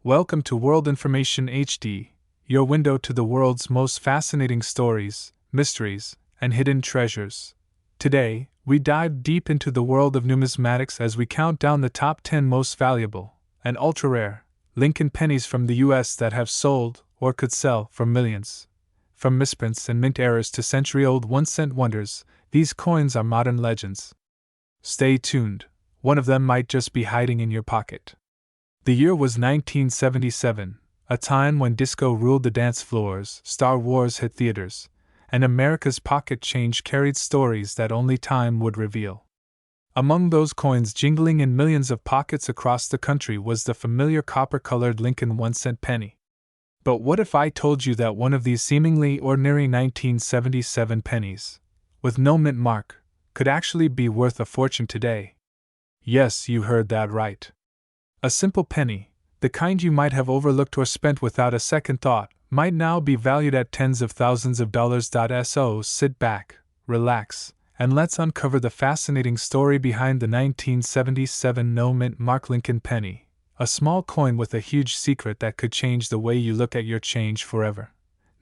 Welcome to World Information HD, your window to the world's most fascinating stories, mysteries, and hidden treasures. Today, we dive deep into the world of numismatics as we count down the top 10 most valuable and ultra-rare Lincoln pennies from the US that have sold or could sell for millions. From misprints and mint errors to century-old one-cent wonders, these coins are modern legends. Stay tuned, one of them might just be hiding in your pocket. The year was 1977, a time when disco ruled the dance floors, Star Wars hit theaters, and America's pocket change carried stories that only time would reveal. Among those coins jingling in millions of pockets across the country was the familiar copper-colored Lincoln 1-cent penny. But what if I told you that one of these seemingly ordinary 1977 pennies, with no mint mark, could actually be worth a fortune today? Yes, you heard that right. A simple penny, the kind you might have overlooked or spent without a second thought, might now be valued at tens of thousands of dollars. So sit back, relax, and let's uncover the fascinating story behind the 1977 no-mint mark Lincoln penny, a small coin with a huge secret that could change the way you look at your change forever.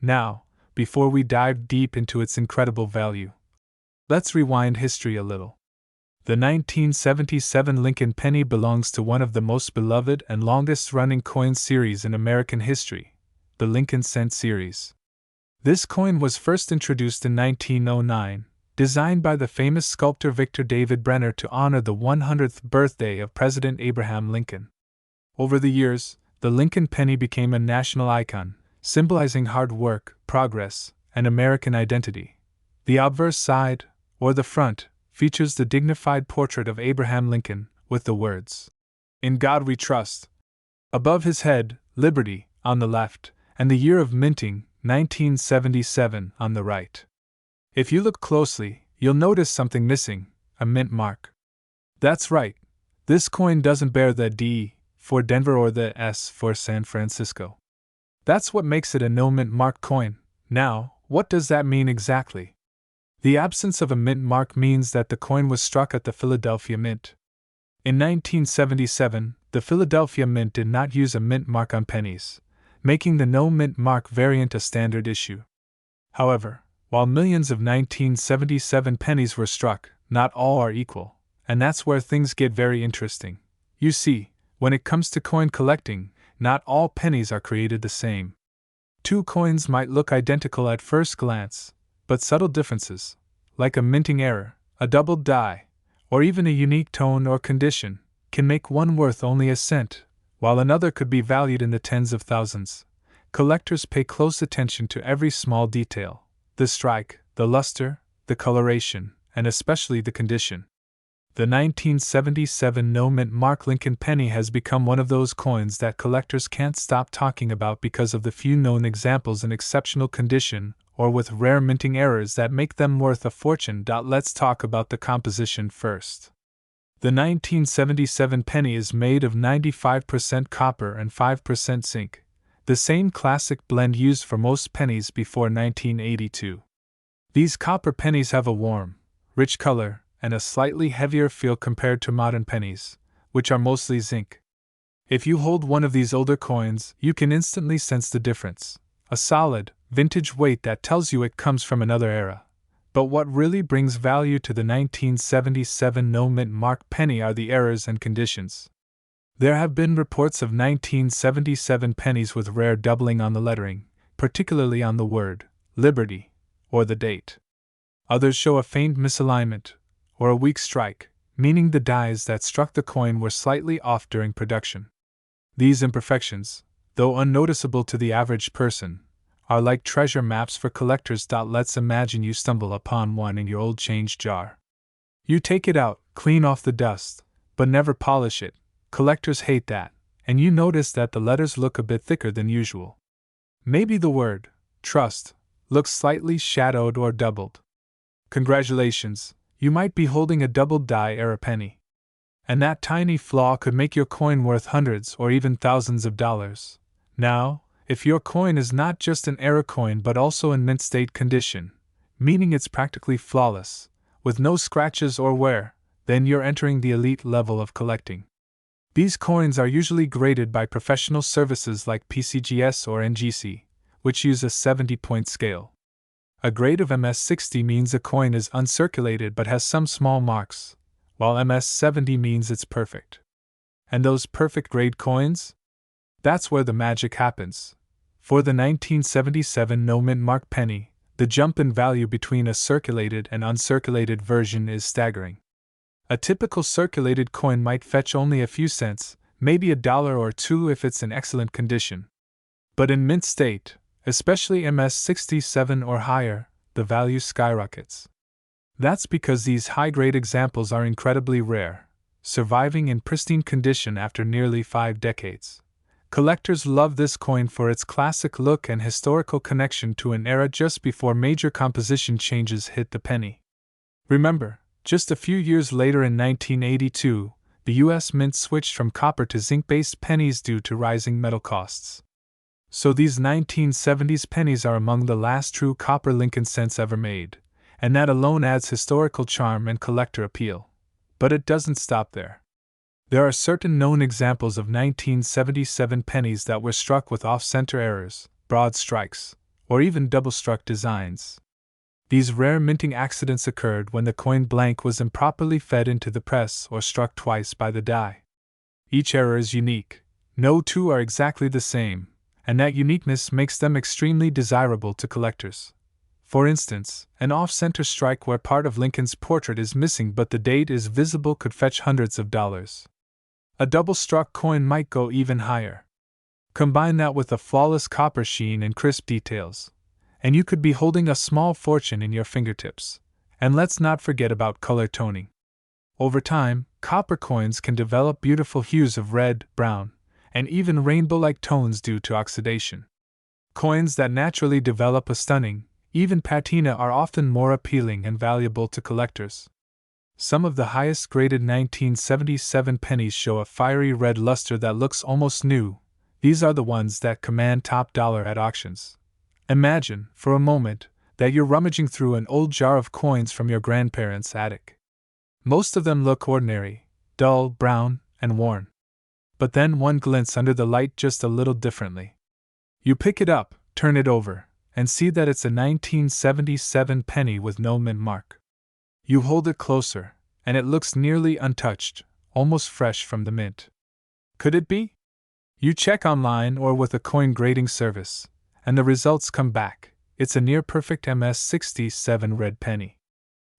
Now, before we dive deep into its incredible value, let's rewind history a little. The 1977 Lincoln penny belongs to one of the most beloved and longest-running coin series in American history, the Lincoln Cent series. This coin was first introduced in 1909, designed by the famous sculptor Victor David Brenner to honor the 100th birthday of President Abraham Lincoln. Over the years, the Lincoln penny became a national icon, symbolizing hard work, progress, and American identity. The obverse side, or the front, features the dignified portrait of Abraham Lincoln, with the words, "In God We Trust." Above his head, Liberty, on the left, and the year of minting, 1977, on the right. If you look closely, you'll notice something missing, a mint mark. That's right, this coin doesn't bear the D for Denver or the S for San Francisco. That's what makes it a no-mint mark coin. Now, what does that mean exactly? The absence of a mint mark means that the coin was struck at the Philadelphia Mint. In 1977, the Philadelphia Mint did not use a mint mark on pennies, making the no mint mark variant a standard issue. However, while millions of 1977 pennies were struck, not all are equal, and that's where things get very interesting. You see, when it comes to coin collecting, not all pennies are created the same. Two coins might look identical at first glance, but subtle differences, like a minting error, a doubled die, or even a unique tone or condition, can make one worth only a cent, while another could be valued in the tens of thousands. Collectors pay close attention to every small detail: the strike, the luster, the coloration, and especially the condition. The 1977 no-mint mark Lincoln penny has become one of those coins that collectors can't stop talking about because of the few known examples in exceptional condition or with rare minting errors that make them worth a fortune. Let's talk about the composition first. The 1977 penny is made of 95% copper and 5% zinc, the same classic blend used for most pennies before 1982. These copper pennies have a warm, rich color and a slightly heavier feel compared to modern pennies, which are mostly zinc. If you hold one of these older coins, you can instantly sense the difference. A solid, vintage weight that tells you it comes from another era. But what really brings value to the 1977 no-mint mark penny are the errors and conditions. There have been reports of 1977 pennies with rare doubling on the lettering, particularly on the word Liberty or the date. Others show a faint misalignment or a weak strike, meaning the dies that struck the coin were slightly off during production. These imperfections, though unnoticeable to the average person, are like treasure maps for collectors. Let's imagine you stumble upon one in your old change jar. You take it out, clean off the dust, but never polish it. Collectors hate that, and you notice that the letters look a bit thicker than usual. Maybe the word, trust, looks slightly shadowed or doubled. Congratulations, you might be holding a doubled die error penny. And that tiny flaw could make your coin worth hundreds or even thousands of dollars. Now, if your coin is not just an error coin but also in mint state condition, meaning it's practically flawless, with no scratches or wear, then you're entering the elite level of collecting. These coins are usually graded by professional services like PCGS or NGC, which use a 70-point scale. A grade of MS60 means a coin is uncirculated but has some small marks, while MS70 means it's perfect. And those perfect grade coins? That's where the magic happens. For the 1977 no-mint mark penny, the jump in value between a circulated and uncirculated version is staggering. A typical circulated coin might fetch only a few cents, maybe $1 or $2 if it's in excellent condition. But in mint state, especially MS67 or higher, the value skyrockets. That's because these high-grade examples are incredibly rare, surviving in pristine condition after nearly 5 decades. Collectors love this coin for its classic look and historical connection to an era just before major composition changes hit the penny. Remember, just a few years later in 1982, the U.S. Mint switched from copper to zinc-based pennies due to rising metal costs. So these 1970s pennies are among the last true copper Lincoln cents ever made, and that alone adds historical charm and collector appeal. But it doesn't stop there. There are certain known examples of 1977 pennies that were struck with off-center errors, broad strikes, or even double-struck designs. These rare minting accidents occurred when the coin blank was improperly fed into the press or struck twice by the die. Each error is unique, no two are exactly the same, and that uniqueness makes them extremely desirable to collectors. For instance, an off-center strike where part of Lincoln's portrait is missing but the date is visible could fetch hundreds of dollars. A double-struck coin might go even higher. Combine that with a flawless copper sheen and crisp details, and you could be holding a small fortune in your fingertips. And let's not forget about color toning. Over time, copper coins can develop beautiful hues of red, brown, and even rainbow-like tones due to oxidation. Coins that naturally develop a stunning, even patina are often more appealing and valuable to collectors. Some of the highest graded 1977 pennies show a fiery red luster that looks almost new. These are the ones that command top dollar at auctions. Imagine, for a moment, that you're rummaging through an old jar of coins from your grandparents' attic. Most of them look ordinary, dull, brown, and worn. But then one glints under the light just a little differently. You pick it up, turn it over, and see that it's a 1977 penny with no mint mark. You hold it closer, and it looks nearly untouched, almost fresh from the mint. Could it be? You check online or with a coin grading service, and the results come back. It's a near-perfect MS67 red penny.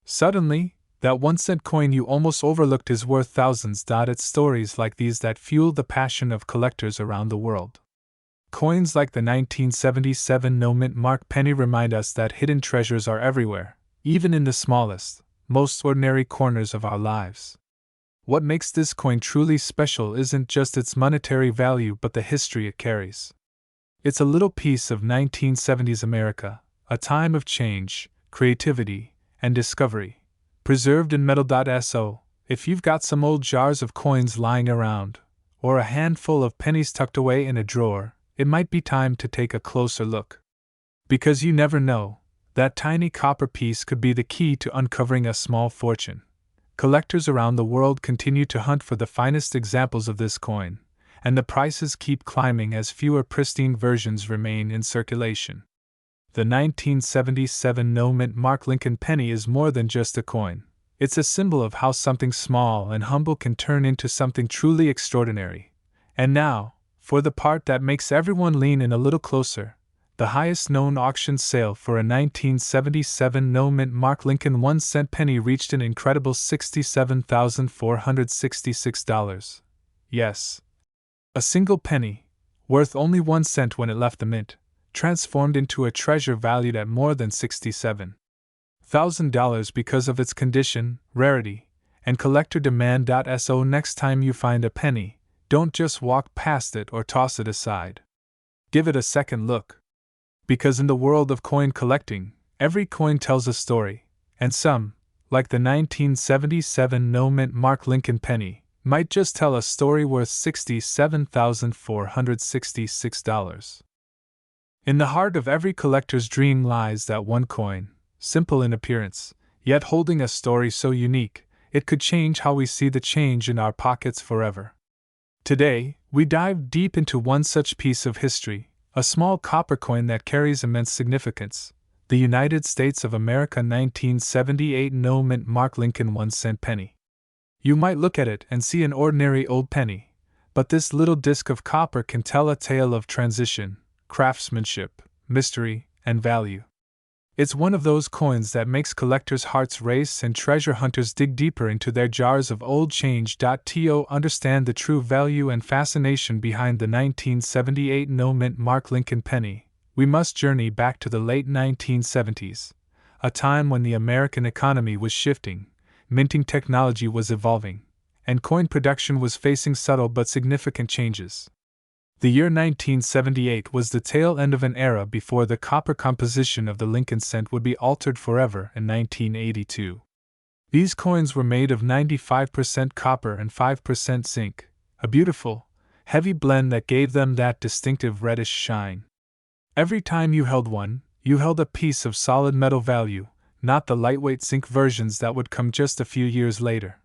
Suddenly, that 1-cent coin you almost overlooked is worth thousands. It's stories like these that fuel the passion of collectors around the world. Coins like the 1977 no-mint mark penny remind us that hidden treasures are everywhere, even in the smallest, most ordinary corners of our lives. What makes this coin truly special isn't just its monetary value but the history it carries. It's a little piece of 1970s America, a time of change, creativity, and discovery, preserved in metal. So, if you've got some old jars of coins lying around, or a handful of pennies tucked away in a drawer, it might be time to take a closer look. Because you never know, that tiny copper piece could be the key to uncovering a small fortune. Collectors around the world continue to hunt for the finest examples of this coin, and the prices keep climbing as fewer pristine versions remain in circulation. The 1977 no-mint mark Lincoln penny is more than just a coin. It's a symbol of how something small and humble can turn into something truly extraordinary. And now, for the part that makes everyone lean in a little closer, the highest known auction sale for a 1977 no-mint mark Lincoln 1-cent penny reached an incredible $67,466. Yes. A single penny, worth only 1 cent when it left the mint, transformed into a treasure valued at more than $67,000 because of its condition, rarity, and collector demand. So next time you find a penny, don't just walk past it or toss it aside. Give it a second look. Because in the world of coin collecting, every coin tells a story, and some, like the 1977 no-mint mark Lincoln penny, might just tell a story worth $67,466. In the heart of every collector's dream lies that one coin, simple in appearance, yet holding a story so unique, it could change how we see the change in our pockets forever. Today, we dive deep into one such piece of history, a small copper coin that carries immense significance: the United States of America 1978 No Mint Mark Lincoln 1-cent penny. You might look at it and see an ordinary old penny, but this little disc of copper can tell a tale of transition, craftsmanship, mystery, and value. It's one of those coins that makes collectors' hearts race and treasure hunters dig deeper into their jars of old change. To understand the true value and fascination behind the 1978 No Mint Mark Lincoln penny, we must journey back to the late 1970s, a time when the American economy was shifting, minting technology was evolving, and coin production was facing subtle but significant changes. The year 1978 was the tail end of an era before the copper composition of the Lincoln cent would be altered forever in 1982. These coins were made of 95% copper and 5% zinc, a beautiful, heavy blend that gave them that distinctive reddish shine. Every time you held one, you held a piece of solid metal value, not the lightweight zinc versions that would come just a few years later.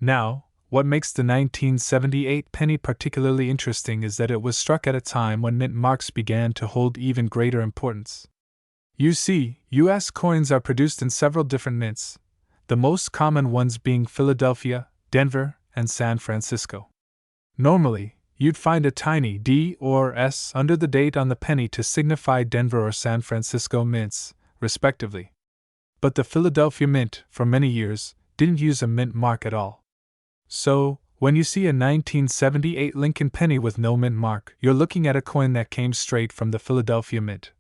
Now, what makes the 1978 penny particularly interesting is that it was struck at a time when mint marks began to hold even greater importance. You see, U.S. coins are produced in several different mints, the most common ones being Philadelphia, Denver, and San Francisco. Normally, you'd find a tiny D or S under the date on the penny to signify Denver or San Francisco mints, respectively. But the Philadelphia Mint, for many years, didn't use a mint mark at all. So, when you see a 1978 Lincoln penny with no mint mark, you're looking at a coin that came straight from the Philadelphia Mint.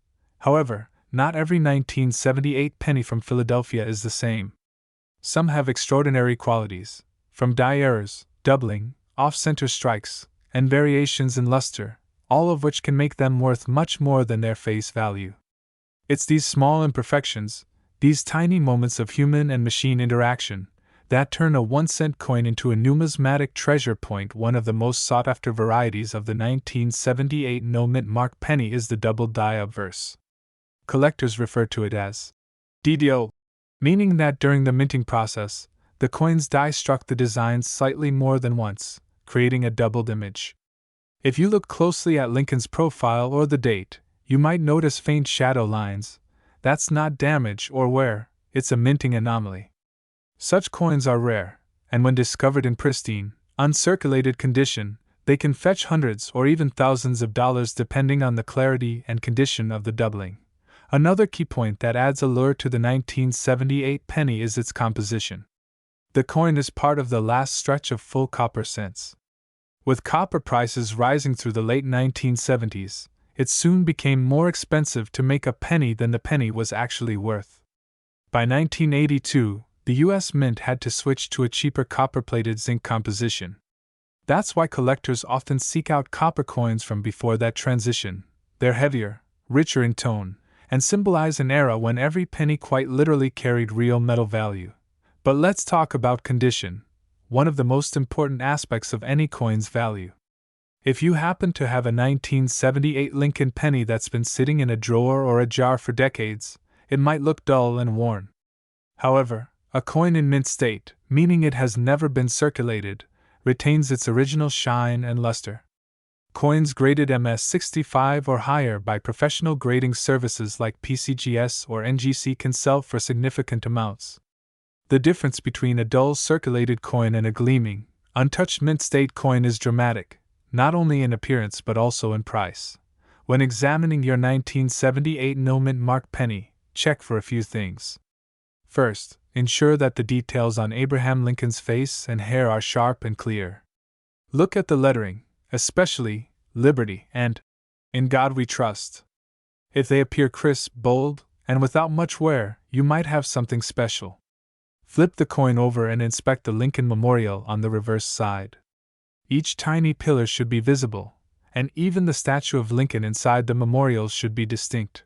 However, not every 1978 penny from Philadelphia is the same. Some have extraordinary qualities, from die errors, doubling, off-center strikes, and variations in luster, all of which can make them worth much more than their face value. It's these small imperfections, these tiny moments of human and machine interaction, that turn a 1-cent coin into a numismatic treasure point. One of the most sought-after varieties of the 1978 No Mint Mark penny is the double die obverse. Collectors refer to it as DDO, meaning that during the minting process, the coin's die struck the designs slightly more than once, creating a doubled image. If you look closely at Lincoln's profile or the date, you might notice faint shadow lines. That's not damage or wear, it's a minting anomaly. Such coins are rare, and when discovered in pristine, uncirculated condition, they can fetch hundreds or even thousands of dollars depending on the clarity and condition of the doubling. Another key point that adds allure to the 1978 penny is its composition. The coin is part of the last stretch of full copper cents. With copper prices rising through the late 1970s, it soon became more expensive to make a penny than the penny was actually worth. By 1982, the U.S. Mint had to switch to a cheaper copper-plated zinc composition. That's why collectors often seek out copper coins from before that transition. They're heavier, richer in tone, and symbolize an era when every penny quite literally carried real metal value. But let's talk about condition, one of the most important aspects of any coin's value. If you happen to have a 1978 Lincoln penny that's been sitting in a drawer or a jar for decades, it might look dull and worn. However, a coin in mint state, meaning it has never been circulated, retains its original shine and luster. Coins graded MS65 or higher by professional grading services like PCGS or NGC can sell for significant amounts. The difference between a dull circulated coin and a gleaming, untouched mint state coin is dramatic, not only in appearance but also in price. When examining your 1978 No Mint Mark penny, check for a few things. First, ensure that the details on Abraham Lincoln's face and hair are sharp and clear. Look at the lettering, especially Liberty and In God We Trust. If they appear crisp, bold, and without much wear, you might have something special. Flip the coin over and inspect the Lincoln Memorial on the reverse side. Each tiny pillar should be visible, and even the statue of Lincoln inside the memorial should be distinct.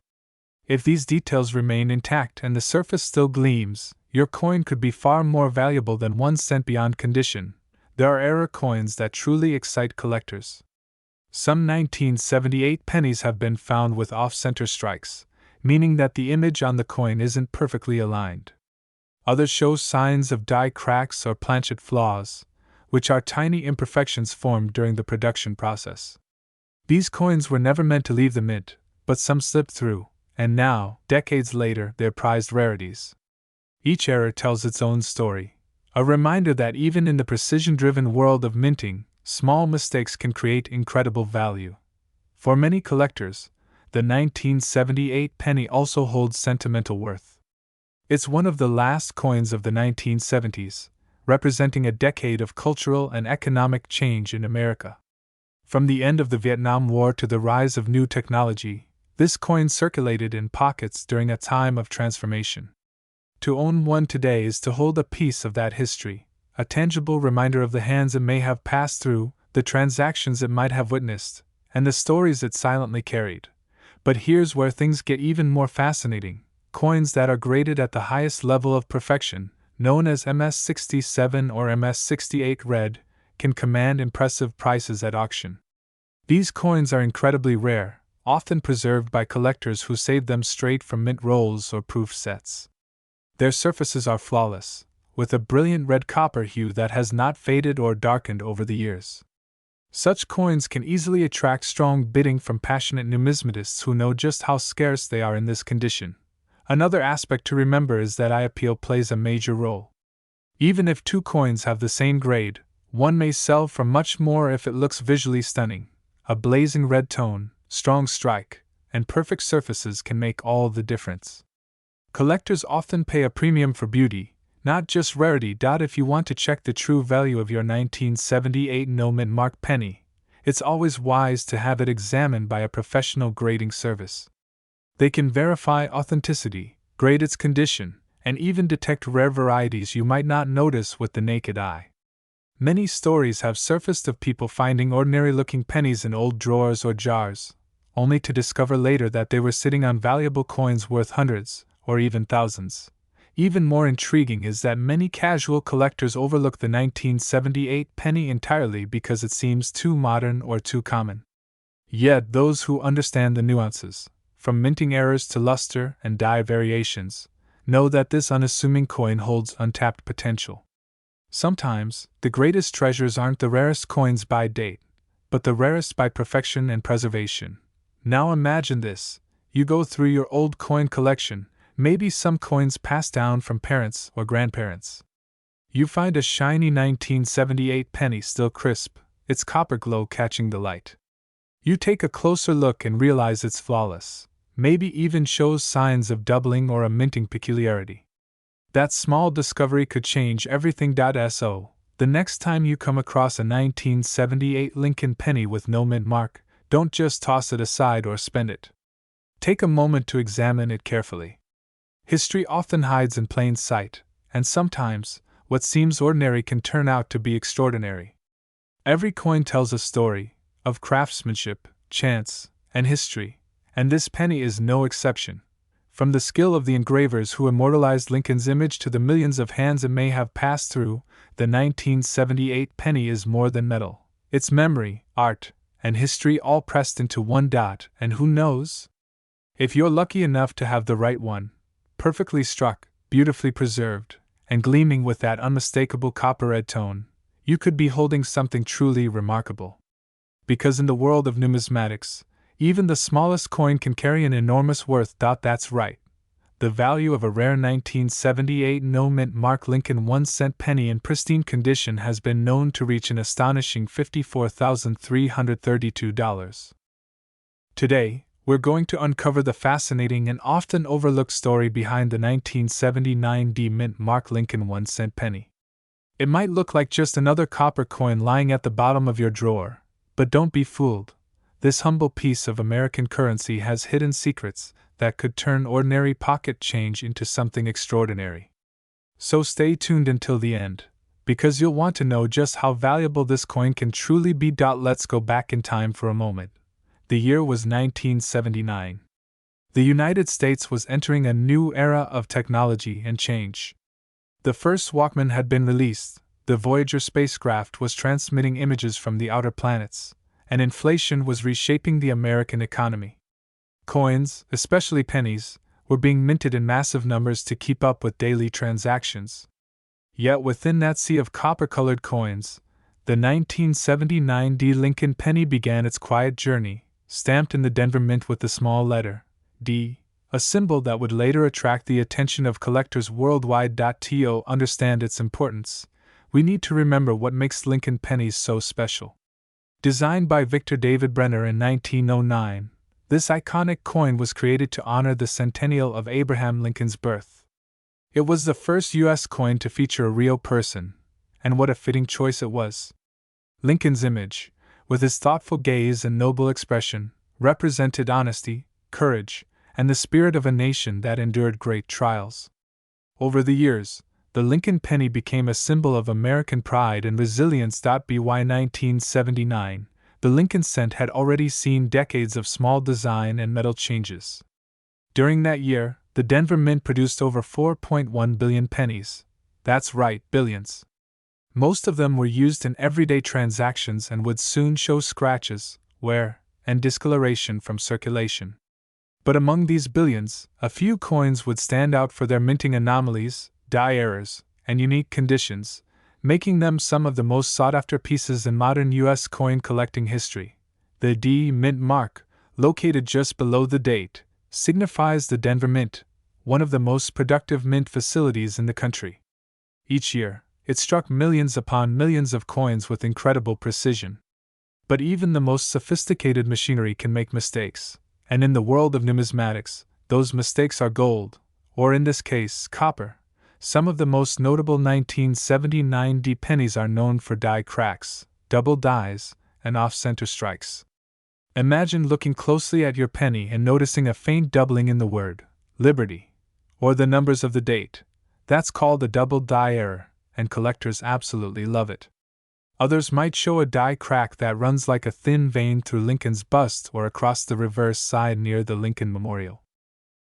If these details remain intact and the surface still gleams, your coin could be far more valuable than 1 cent beyond condition. There are error coins that truly excite collectors. Some 1978 pennies have been found with off-center strikes, meaning that the image on the coin isn't perfectly aligned. Others show signs of die cracks or planchet flaws, which are tiny imperfections formed during the production process. These coins were never meant to leave the mint, but some slipped through, and now, decades later, they're prized rarities. Each error tells its own story, a reminder that even in the precision-driven world of minting, small mistakes can create incredible value. For many collectors, the 1978 penny also holds sentimental worth. It's one of the last coins of the 1970s, representing a decade of cultural and economic change in America. From the end of the Vietnam War to the rise of new technology, this coin circulated in pockets during a time of transformation. To own one today is to hold a piece of that history, a tangible reminder of the hands it may have passed through, the transactions it might have witnessed, and the stories it silently carried. But here's where things get even more fascinating. Coins that are graded at the highest level of perfection, known as MS-67 or MS-68 red, can command impressive prices at auction. These coins are incredibly rare, often preserved by collectors who save them straight from mint rolls or proof sets. Their surfaces are flawless, with a brilliant red copper hue that has not faded or darkened over the years. Such coins can easily attract strong bidding from passionate numismatists who know just how scarce they are in this condition. Another aspect to remember is that eye appeal plays a major role. Even if two coins have the same grade, one may sell for much more if it looks visually stunning. A blazing red tone, strong strike, and perfect surfaces can make all the difference. Collectors often pay a premium for beauty, not just rarity. If you want to check the true value of your 1978 no-mint mark penny, it's always wise to have it examined by a professional grading service. They can verify authenticity, grade its condition, and even detect rare varieties you might not notice with the naked eye. Many stories have surfaced of people finding ordinary-looking pennies in old drawers or jars, only to discover later that they were sitting on valuable coins worth hundreds, or even thousands. Even more intriguing is that many casual collectors overlook the 1978 penny entirely because it seems too modern or too common. Yet those who understand the nuances, from minting errors to luster and die variations, know that this unassuming coin holds untapped potential. Sometimes, the greatest treasures aren't the rarest coins by date, but the rarest by perfection and preservation. Now imagine this: you go through your old coin collection, maybe some coins passed down from parents or grandparents. You find a shiny 1978 penny still crisp, its copper glow catching the light. You take a closer look and realize it's flawless, maybe even shows signs of doubling or a minting peculiarity. That small discovery could change everything. So, the next time you come across a 1978 Lincoln penny with no mint mark, don't just toss it aside or spend it. Take a moment to examine it carefully. History often hides in plain sight, and sometimes, what seems ordinary can turn out to be extraordinary. Every coin tells a story, of craftsmanship, chance, and history, and this penny is no exception. From the skill of the engravers who immortalized Lincoln's image to the millions of hands it may have passed through, the 1978 penny is more than metal. It's memory, art, and history all pressed into one dot, and who knows? If you're lucky enough to have the right one, perfectly struck, beautifully preserved, and gleaming with that unmistakable copper red tone, you could be holding something truly remarkable. Because in the world of numismatics, even the smallest coin can carry an enormous worth. That's right. The value of a rare 1978 no-mint mark Lincoln 1-cent penny in pristine condition has been known to reach an astonishing $54,332. Today, we're going to uncover the fascinating and often overlooked story behind the 1979 D-mint mark Lincoln 1-cent penny. It might look like just another copper coin lying at the bottom of your drawer, but don't be fooled. This humble piece of American currency has hidden secrets that could turn ordinary pocket change into something extraordinary. So stay tuned until the end, because you'll want to know just how valuable this coin can truly be. Let's go back in time for a moment. The year was 1979. The United States was entering a new era of technology and change. The first Walkman had been released, the Voyager spacecraft was transmitting images from the outer planets, and inflation was reshaping the American economy. Coins, especially pennies, were being minted in massive numbers to keep up with daily transactions. Yet within that sea of copper-colored coins, The 1979 D Lincoln penny began its quiet journey, stamped in the Denver Mint with the small letter D, a symbol that would later attract the attention of collectors worldwide. To understand its importance, we need to remember what makes Lincoln pennies so special. Designed by Victor David Brenner in 1909, this iconic coin was created to honor the centennial of Abraham Lincoln's birth. It was the first U.S. coin to feature a real person, and what a fitting choice it was. Lincoln's image, with his thoughtful gaze and noble expression, represented honesty, courage, and the spirit of a nation that endured great trials. Over the years, the Lincoln penny became a symbol of American pride and resilience. By 1979, the Lincoln cent had already seen decades of small design and metal changes. During that year, the Denver Mint produced over 4.1 billion pennies. That's right, billions. Most of them were used in everyday transactions and would soon show scratches, wear, and discoloration from circulation. But among these billions, a few coins would stand out for their minting anomalies, die errors, and unique conditions, making them some of the most sought-after pieces in modern U.S. coin collecting history. The D Mint mark, located just below the date, signifies the Denver Mint, one of the most productive mint facilities in the country. Each year, it struck millions upon millions of coins with incredible precision. But even the most sophisticated machinery can make mistakes, and in the world of numismatics, those mistakes are gold, or in this case, copper. Some of the most notable 1979 D pennies are known for die cracks, double dies, and off-center strikes. Imagine looking closely at your penny and noticing a faint doubling in the word Liberty, or the numbers of the date. That's called a double die error, and collectors absolutely love it. Others might show a die crack that runs like a thin vein through Lincoln's bust or across the reverse side near the Lincoln Memorial.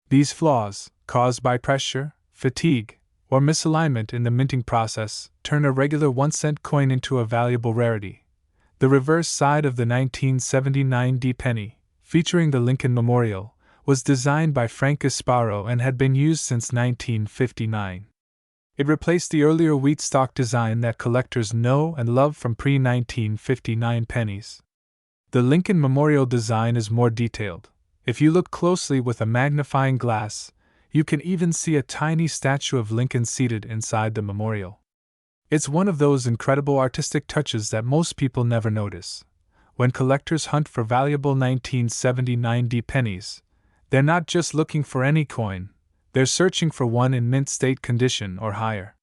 These flaws, caused by pressure, fatigue, or misalignment in the minting process, turn a regular 1-cent coin into a valuable rarity. The reverse side of the 1979 D penny, featuring the Lincoln Memorial, was designed by Frank Gasparo and had been used since 1959. It replaced the earlier wheat stock design that collectors know and love from pre-1959 pennies. The Lincoln Memorial design is more detailed. If you look closely with a magnifying glass, you can even see a tiny statue of Lincoln seated inside the memorial. It's one of those incredible artistic touches that most people never notice. When collectors hunt for valuable 1979 D pennies, they're not just looking for any coin, they're searching for one in mint state condition or higher.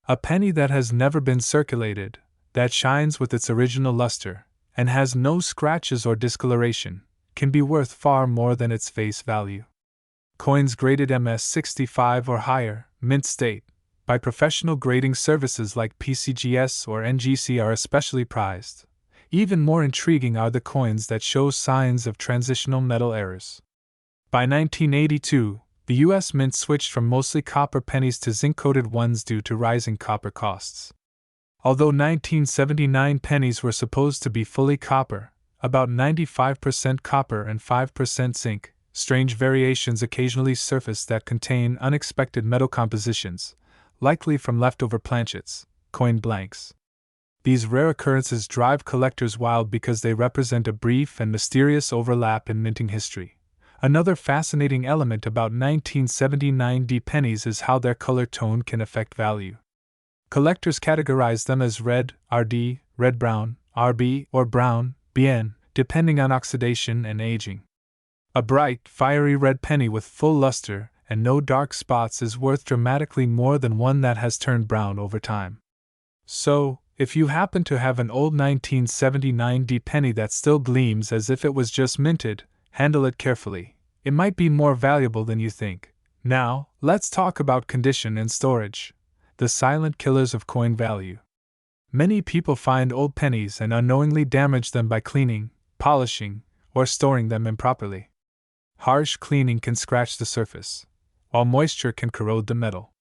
A penny that has never been circulated, that shines with its original luster, and has no scratches or discoloration, can be worth far more than its face value. Coins graded MS65 or higher, mint state, by professional grading services like PCGS or NGC are especially prized. Even more intriguing are the coins that show signs of transitional metal errors. By 1982, the U.S. Mint switched from mostly copper pennies to zinc-coated ones due to rising copper costs. Although 1979 pennies were supposed to be fully copper, about 95% copper and 5% zinc, strange variations occasionally surface that contain unexpected metal compositions, likely from leftover planchets, coin blanks. These rare occurrences drive collectors wild because they represent a brief and mysterious overlap in minting history. Another fascinating element about 1979 D pennies is how their color tone can affect value. Collectors categorize them as red, RD, red-brown, RB, or brown, BN, depending on oxidation and aging. A bright, fiery red penny with full luster and no dark spots is worth dramatically more than one that has turned brown over time. So, if you happen to have an old 1979 D penny that still gleams as if it was just minted, handle it carefully. It might be more valuable than you think. Now, let's talk about condition and storage, the silent killers of coin value. Many people find old pennies and unknowingly damage them by cleaning, polishing, or storing them improperly. Harsh cleaning can scratch the surface, while moisture can corrode the metal.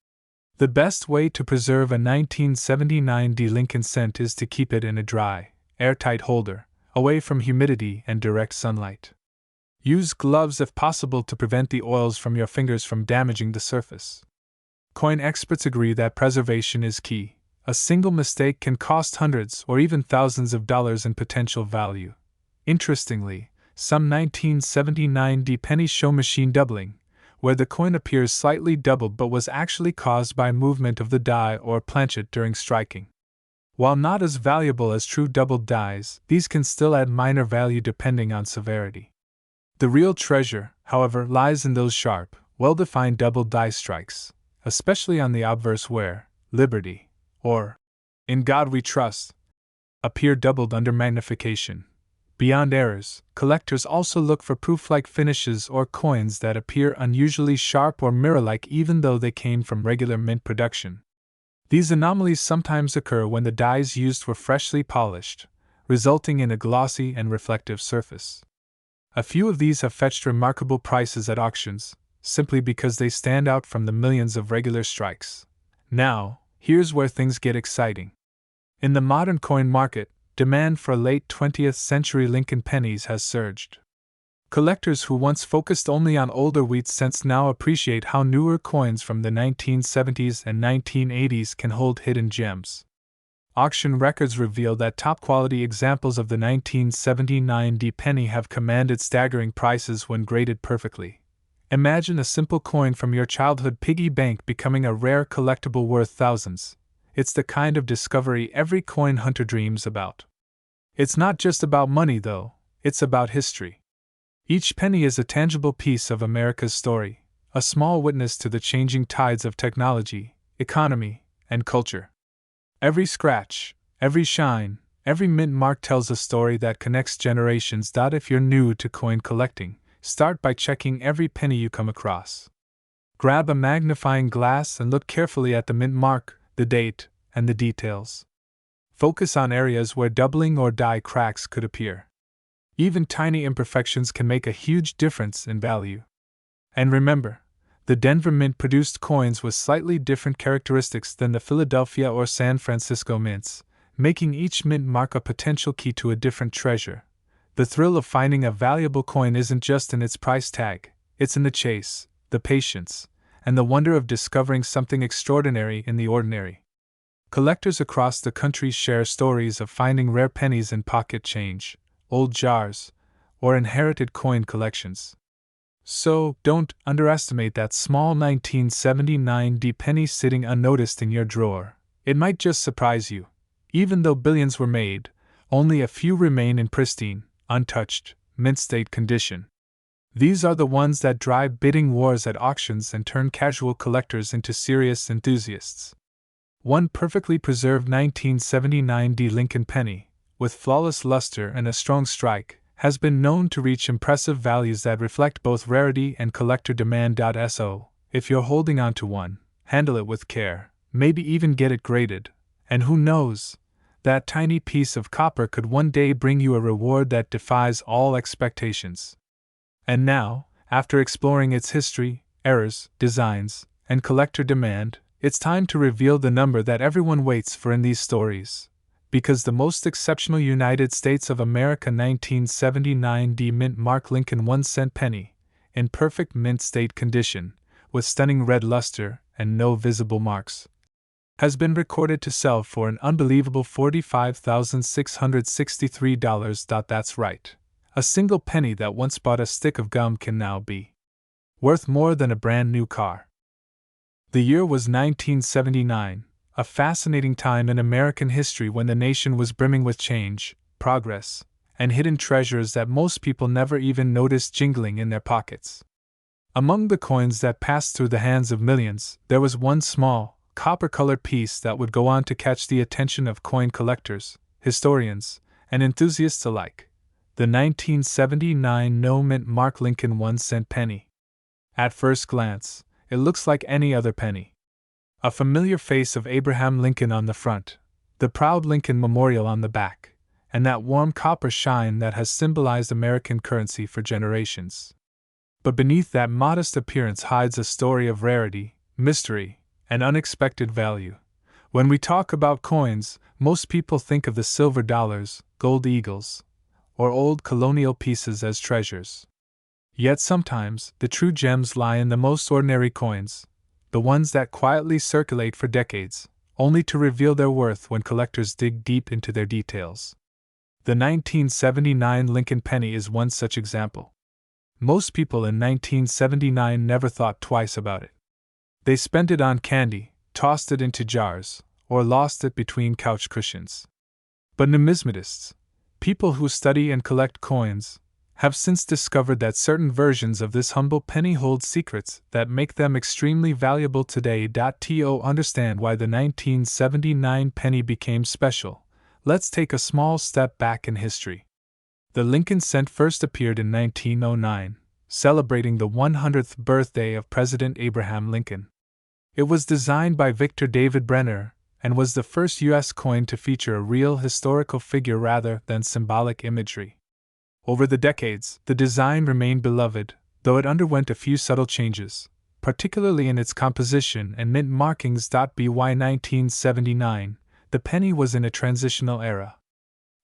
The best way to preserve a 1979 D Lincoln cent is to keep it in a dry, airtight holder, away from humidity and direct sunlight. Use gloves if possible to prevent the oils from your fingers from damaging the surface. Coin experts agree that preservation is key, A single mistake can cost hundreds or even thousands of dollars in potential value. Interestingly, some 1979 pennies show machine doubling, where the coin appears slightly doubled but was actually caused by movement of the die or planchet during striking. While not as valuable as true doubled dies, these can still add minor value depending on severity. The real treasure, however, lies in those sharp, well-defined doubled die strikes, especially on the obverse where Liberty, or In God We Trust, appear doubled under magnification. Beyond errors, collectors also look for proof-like finishes or coins that appear unusually sharp or mirror-like even though they came from regular mint production. These anomalies sometimes occur when the dies used were freshly polished, resulting in a glossy and reflective surface. A few of these have fetched remarkable prices at auctions, simply because they stand out from the millions of regular strikes. Now, here's where things get exciting. In the modern coin market, demand for late 20th century Lincoln pennies has surged. Collectors who once focused only on older wheat cents now appreciate how newer coins from the 1970s and 1980s can hold hidden gems. Auction records reveal that top-quality examples of the 1979 penny have commanded staggering prices when graded perfectly. Imagine a simple coin from your childhood piggy bank becoming a rare collectible worth thousands. It's the kind of discovery every coin hunter dreams about. It's not just about money, though, it's about history. Each penny is a tangible piece of America's story, a small witness to the changing tides of technology, economy, and culture. Every scratch, every shine, every mint mark tells a story that connects generations. If you're new to coin collecting, start by checking every penny you come across. Grab a magnifying glass and look carefully at the mint mark, the date, and the details. Focus on areas where doubling or die cracks could appear. Even tiny imperfections can make a huge difference in value. And remember, the Denver Mint produced coins with slightly different characteristics than the Philadelphia or San Francisco mints, making each mint mark a potential key to a different treasure. The thrill of finding a valuable coin isn't just in its price tag, it's in the chase, the patience, and the wonder of discovering something extraordinary in the ordinary. Collectors across the country share stories of finding rare pennies in pocket change, old jars, or inherited coin collections. So, don't underestimate that small 1979 penny sitting unnoticed in your drawer. It might just surprise you. Even though billions were made, only a few remain in pristine, untouched, mint-state condition. These are the ones that drive bidding wars at auctions and turn casual collectors into serious enthusiasts. One perfectly preserved 1979 Lincoln penny, with flawless luster and a strong strike, has been known to reach impressive values that reflect both rarity and collector demand. So, if you're holding on to one, handle it with care, maybe even get it graded, and who knows, that tiny piece of copper could one day bring you a reward that defies all expectations. And now, after exploring its history, errors, designs, and collector demand, it's time to reveal the number that everyone waits for in these stories. Because the most exceptional United States of America 1979 mint mark Lincoln 1-cent penny, in perfect mint state condition, with stunning red luster and no visible marks, has been recorded to sell for an unbelievable $45,663. That's right. A single penny that once bought a stick of gum can now be worth more than a brand new car. The year was 1979, a fascinating time in American history when the nation was brimming with change, progress, and hidden treasures that most people never even noticed jingling in their pockets. Among the coins that passed through the hands of millions, there was one small, copper-colored piece that would go on to catch the attention of coin collectors, historians, and enthusiasts alike: the 1979 no-mint mark Lincoln 1-cent penny. At first glance, it looks like any other penny. A familiar face of Abraham Lincoln on the front, the proud Lincoln Memorial on the back, and that warm copper shine that has symbolized American currency for generations. But beneath that modest appearance hides a story of rarity, mystery, and unexpected value. When we talk about coins, most people think of the silver dollars, gold eagles, or old colonial pieces as treasures. Yet sometimes, the true gems lie in the most ordinary coins, the ones that quietly circulate for decades, only to reveal their worth when collectors dig deep into their details. The 1979 Lincoln penny is one such example. Most people in 1979 never thought twice about it. They spent it on candy, tossed it into jars, or lost it between couch cushions. But numismatists, people who study and collect coins, have since discovered that certain versions of this humble penny hold secrets that make them extremely valuable today. To understand why the 1979 penny became special, let's take a small step back in history. The Lincoln cent first appeared in 1909, celebrating the 100th birthday of President Abraham Lincoln. It was designed by Victor David Brenner and was the first U.S. coin to feature a real historical figure rather than symbolic imagery. Over the decades, the design remained beloved, though it underwent a few subtle changes, particularly in its composition and mint markings. By 1979, the penny was in a transitional era.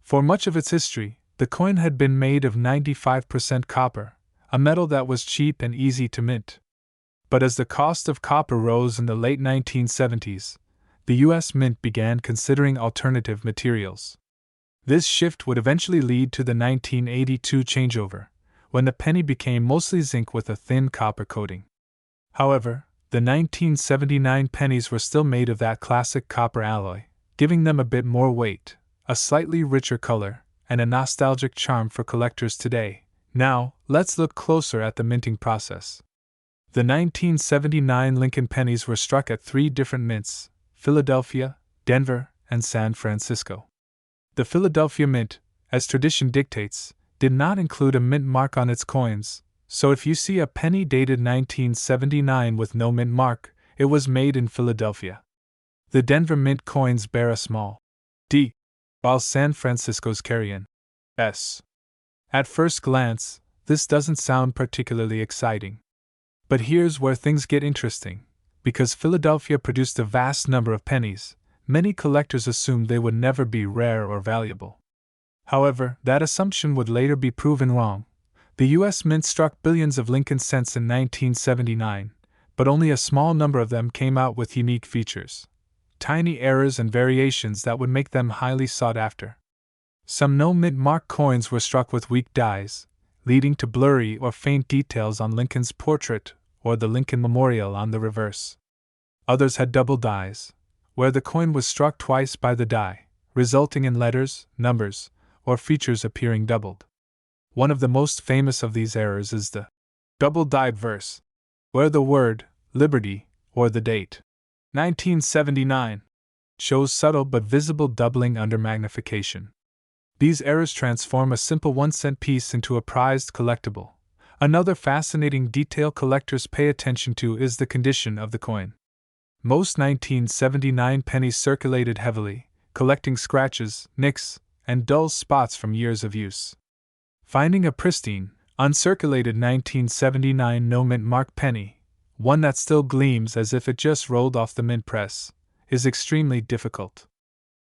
For much of its history, the coin had been made of 95% copper, a metal that was cheap and easy to mint. But as the cost of copper rose in the late 1970s, the U.S. Mint began considering alternative materials. This shift would eventually lead to the 1982 changeover, when the penny became mostly zinc with a thin copper coating. However, the 1979 pennies were still made of that classic copper alloy, giving them a bit more weight, a slightly richer color, and a nostalgic charm for collectors today. Now, let's look closer at the minting process. The 1979 Lincoln pennies were struck at 3 different mints: Philadelphia, Denver, and San Francisco. The Philadelphia Mint, as tradition dictates, did not include a mint mark on its coins, so if you see a penny dated 1979 with no mint mark, it was made in Philadelphia. The Denver Mint coins bear a small D, while San Francisco's carry an S. At first glance, this doesn't sound particularly exciting. But here's where things get interesting. Because Philadelphia produced a vast number of pennies, many collectors assumed they would never be rare or valuable. However, that assumption would later be proven wrong. The U.S. Mint struck billions of Lincoln cents in 1979, but only a small number of them came out with unique features, tiny errors and variations that would make them highly sought after. Some no-mint mark coins were struck with weak dies, leading to blurry or faint details on Lincoln's portrait or the Lincoln Memorial on the reverse. Others had double dies, where the coin was struck twice by the die, resulting in letters, numbers, or features appearing doubled. One of the most famous of these errors is the double-dyed verse, where the word Liberty or the date 1979 shows subtle but visible doubling under magnification. These errors transform a simple 1-cent piece into a prized collectible. Another fascinating detail collectors pay attention to is the condition of the coin. Most 1979 pennies circulated heavily, collecting scratches, nicks, and dull spots from years of use. Finding a pristine, uncirculated 1979 no-mint mark penny, one that still gleams as if it just rolled off the mint press, is extremely difficult.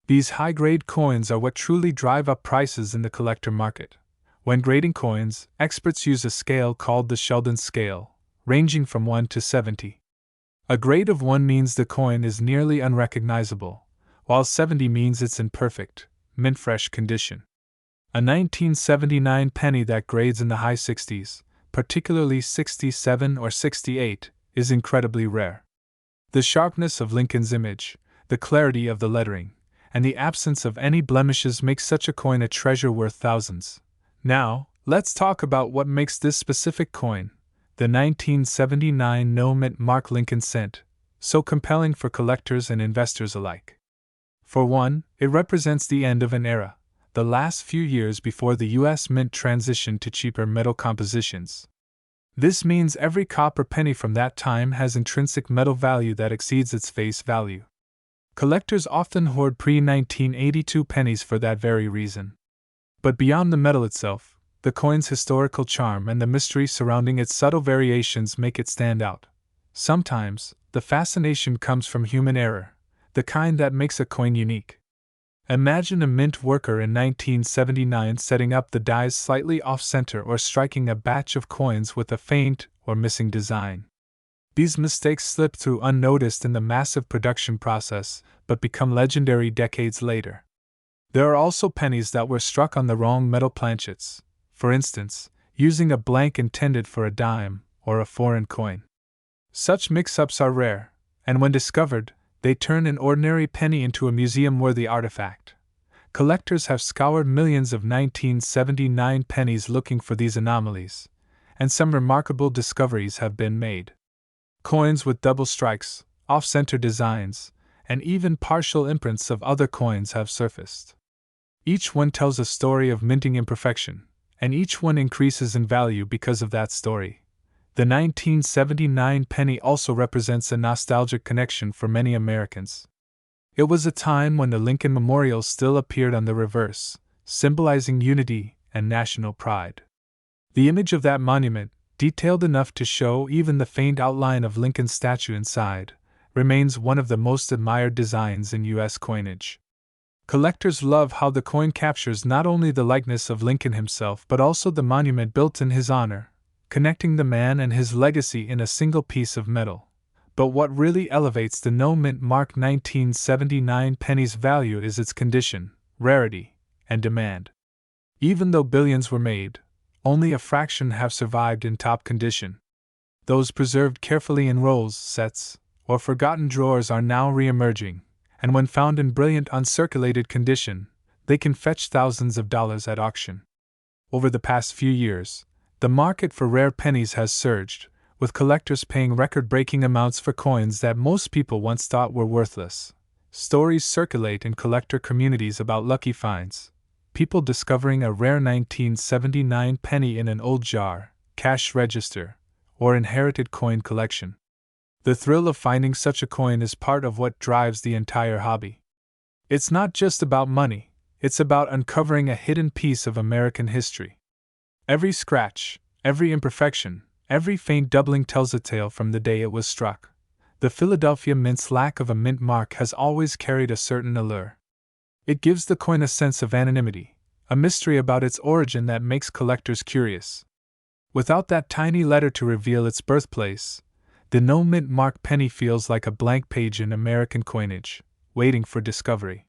These high-grade coins are what truly drive up prices in the collector market. When grading coins, experts use a scale called the Sheldon scale, ranging from 1 to 70. A grade of 1 means the coin is nearly unrecognizable, while 70 means it's in perfect, mint-fresh condition. A 1979 penny that grades in the high 60s, particularly 67 or 68, is incredibly rare. The sharpness of Lincoln's image, the clarity of the lettering, and the absence of any blemishes make such a coin a treasure worth thousands. Now, let's talk about what makes this specific coin, the 1979 no-mint mark Lincoln cent, so compelling for collectors and investors alike. For one, it represents the end of an era, the last few years before the U.S. Mint transitioned to cheaper metal compositions. This means every copper penny from that time has intrinsic metal value that exceeds its face value. Collectors often hoard pre-1982 pennies for that very reason. But beyond the metal itself, the coin's historical charm and the mystery surrounding its subtle variations make it stand out. Sometimes, the fascination comes from human error, the kind that makes a coin unique. Imagine a mint worker in 1979 setting up the dies slightly off-center or striking a batch of coins with a faint or missing design. These mistakes slip through unnoticed in the massive production process, but become legendary decades later. There are also pennies that were struck on the wrong metal planchets, for instance, using a blank intended for a dime or a foreign coin. Such mix-ups are rare, and when discovered, they turn an ordinary penny into a museum-worthy artifact. Collectors have scoured millions of 1979 pennies looking for these anomalies, and some remarkable discoveries have been made. Coins with double strikes, off-center designs, and even partial imprints of other coins have surfaced. Each one tells a story of minting imperfection, and each one increases in value because of that story. The 1979 penny also represents a nostalgic connection for many Americans. It was a time when the Lincoln Memorial still appeared on the reverse, symbolizing unity and national pride. The image of that monument, detailed enough to show even the faint outline of Lincoln's statue inside, remains one of the most admired designs in U.S. coinage. Collectors love how the coin captures not only the likeness of Lincoln himself but also the monument built in his honor, connecting the man and his legacy in a single piece of metal. But what really elevates the no-mint mark 1979 penny's value is its condition, rarity, and demand. Even though billions were made, only a fraction have survived in top condition. Those preserved carefully in rolls, sets, or forgotten drawers are now re-emerging, and when found in brilliant uncirculated condition, they can fetch thousands of dollars at auction. Over the past few years, the market for rare pennies has surged, with collectors paying record-breaking amounts for coins that most people once thought were worthless. Stories circulate in collector communities about lucky finds, people discovering a rare 1979 penny in an old jar, cash register, or inherited coin collection. The thrill of finding such a coin is part of what drives the entire hobby. It's not just about money, it's about uncovering a hidden piece of American history. Every scratch, every imperfection, every faint doubling tells a tale from the day it was struck. The Philadelphia Mint's lack of a mint mark has always carried a certain allure. It gives the coin a sense of anonymity, a mystery about its origin that makes collectors curious. Without that tiny letter to reveal its birthplace, the no-mint mark penny feels like a blank page in American coinage, waiting for discovery.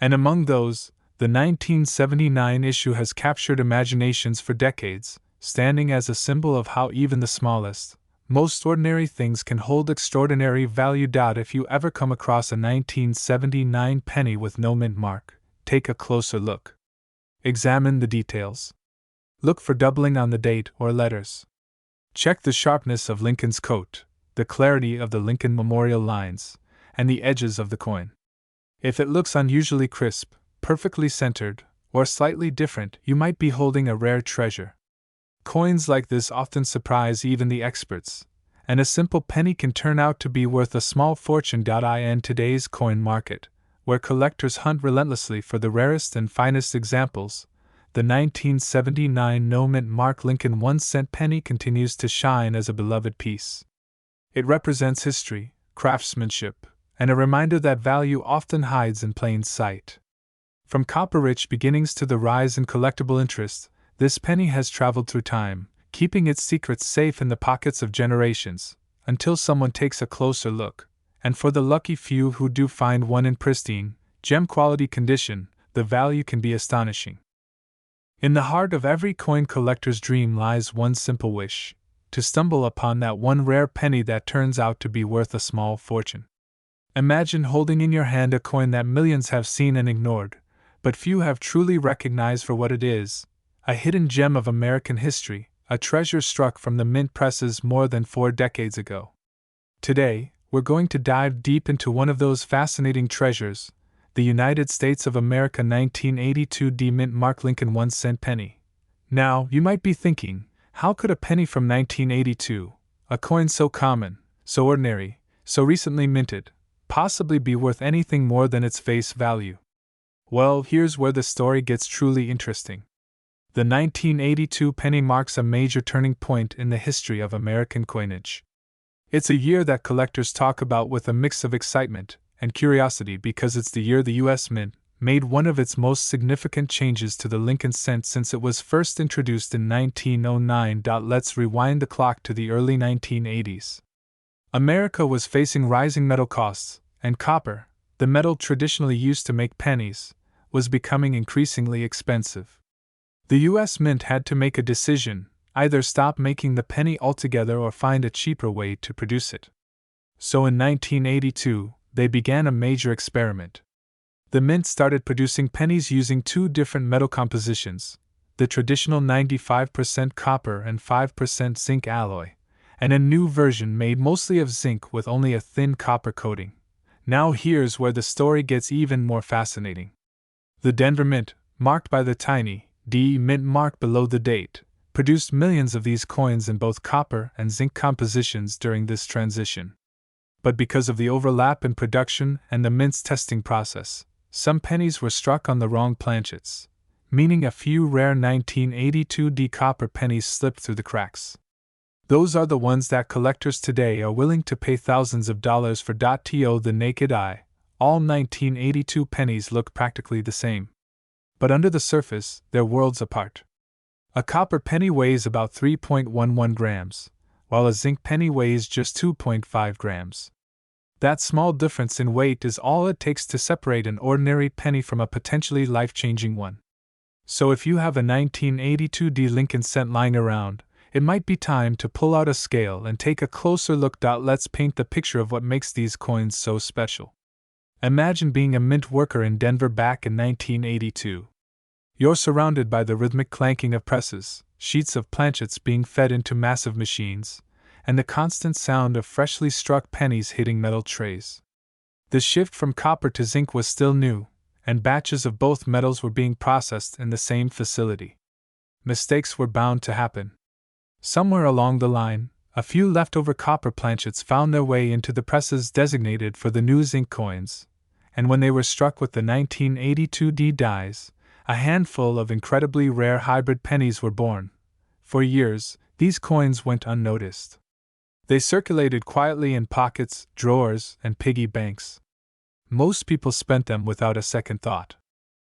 And among those, the 1979 issue has captured imaginations for decades, standing as a symbol of how even the smallest, most ordinary things can hold extraordinary value. If you ever come across a 1979 penny with no mint mark, take a closer look. Examine the details. Look for doubling on the date or letters. Check the sharpness of Lincoln's coat, the clarity of the Lincoln Memorial lines, and the edges of the coin. If it looks unusually crisp, perfectly centered, or slightly different, you might be holding a rare treasure. Coins like this often surprise even the experts, and a simple penny can turn out to be worth a small fortune. In today's coin market, where collectors hunt relentlessly for the rarest and finest examples, the 1979 no-mint mark Lincoln 1-cent penny continues to shine as a beloved piece. It represents history, craftsmanship, and a reminder that value often hides in plain sight. From copper-rich beginnings to the rise in collectible interest, this penny has traveled through time, keeping its secrets safe in the pockets of generations, until someone takes a closer look. And for the lucky few who do find one in pristine, gem-quality condition, the value can be astonishing. In the heart of every coin collector's dream lies one simple wish: to stumble upon that one rare penny that turns out to be worth a small fortune. Imagine holding in your hand a coin that millions have seen and ignored, but few have truly recognized for what it is: a hidden gem of American history, a treasure struck from the mint presses more than 4 decades ago. Today, we're going to dive deep into one of those fascinating treasures, the United States of America 1982 D-Mint Mark Lincoln 1-cent penny. Now, you might be thinking, how could a penny from 1982, a coin so common, so ordinary, so recently minted, possibly be worth anything more than its face value? Well, here's where the story gets truly interesting. The 1982 penny marks a major turning point in the history of American coinage. It's a year that collectors talk about with a mix of excitement and curiosity because it's the year the U.S. Mint made one of its most significant changes to the Lincoln cent since it was first introduced in 1909. Let's rewind the clock to the early 1980s. America was facing rising metal costs, and copper, the metal traditionally used to make pennies, was becoming increasingly expensive. The U.S. Mint had to make a decision: either stop making the penny altogether or find a cheaper way to produce it. So in 1982, they began a major experiment. The Mint started producing pennies using two different metal compositions: the traditional 95% copper and 5% zinc alloy, and a new version made mostly of zinc with only a thin copper coating. Now here's where the story gets even more fascinating. The Denver Mint, marked by the tiny D Mint mark below the date, produced millions of these coins in both copper and zinc compositions during this transition. But because of the overlap in production and the Mint's testing process, some pennies were struck on the wrong planchets, meaning a few rare 1982D copper pennies slipped through the cracks. Those are the ones that collectors today are willing to pay thousands of dollars for. To the naked eye, all 1982 pennies look practically the same. But under the surface, they're worlds apart. A copper penny weighs about 3.11 grams, while a zinc penny weighs just 2.5 grams. That small difference in weight is all it takes to separate an ordinary penny from a potentially life-changing one. So if you have a 1982D Lincoln cent lying around, it might be time to pull out a scale and take a closer look. Let's paint the picture of what makes these coins so special. Imagine being a mint worker in Denver back in 1982. You're surrounded by the rhythmic clanking of presses, sheets of planchets being fed into massive machines, and the constant sound of freshly struck pennies hitting metal trays. The shift from copper to zinc was still new, and batches of both metals were being processed in the same facility. Mistakes were bound to happen. Somewhere along the line, a few leftover copper planchets found their way into the presses designated for the new zinc coins, and when they were struck with the 1982D dies, a handful of incredibly rare hybrid pennies were born. For years, these coins went unnoticed. They circulated quietly in pockets, drawers, and piggy banks. Most people spent them without a second thought.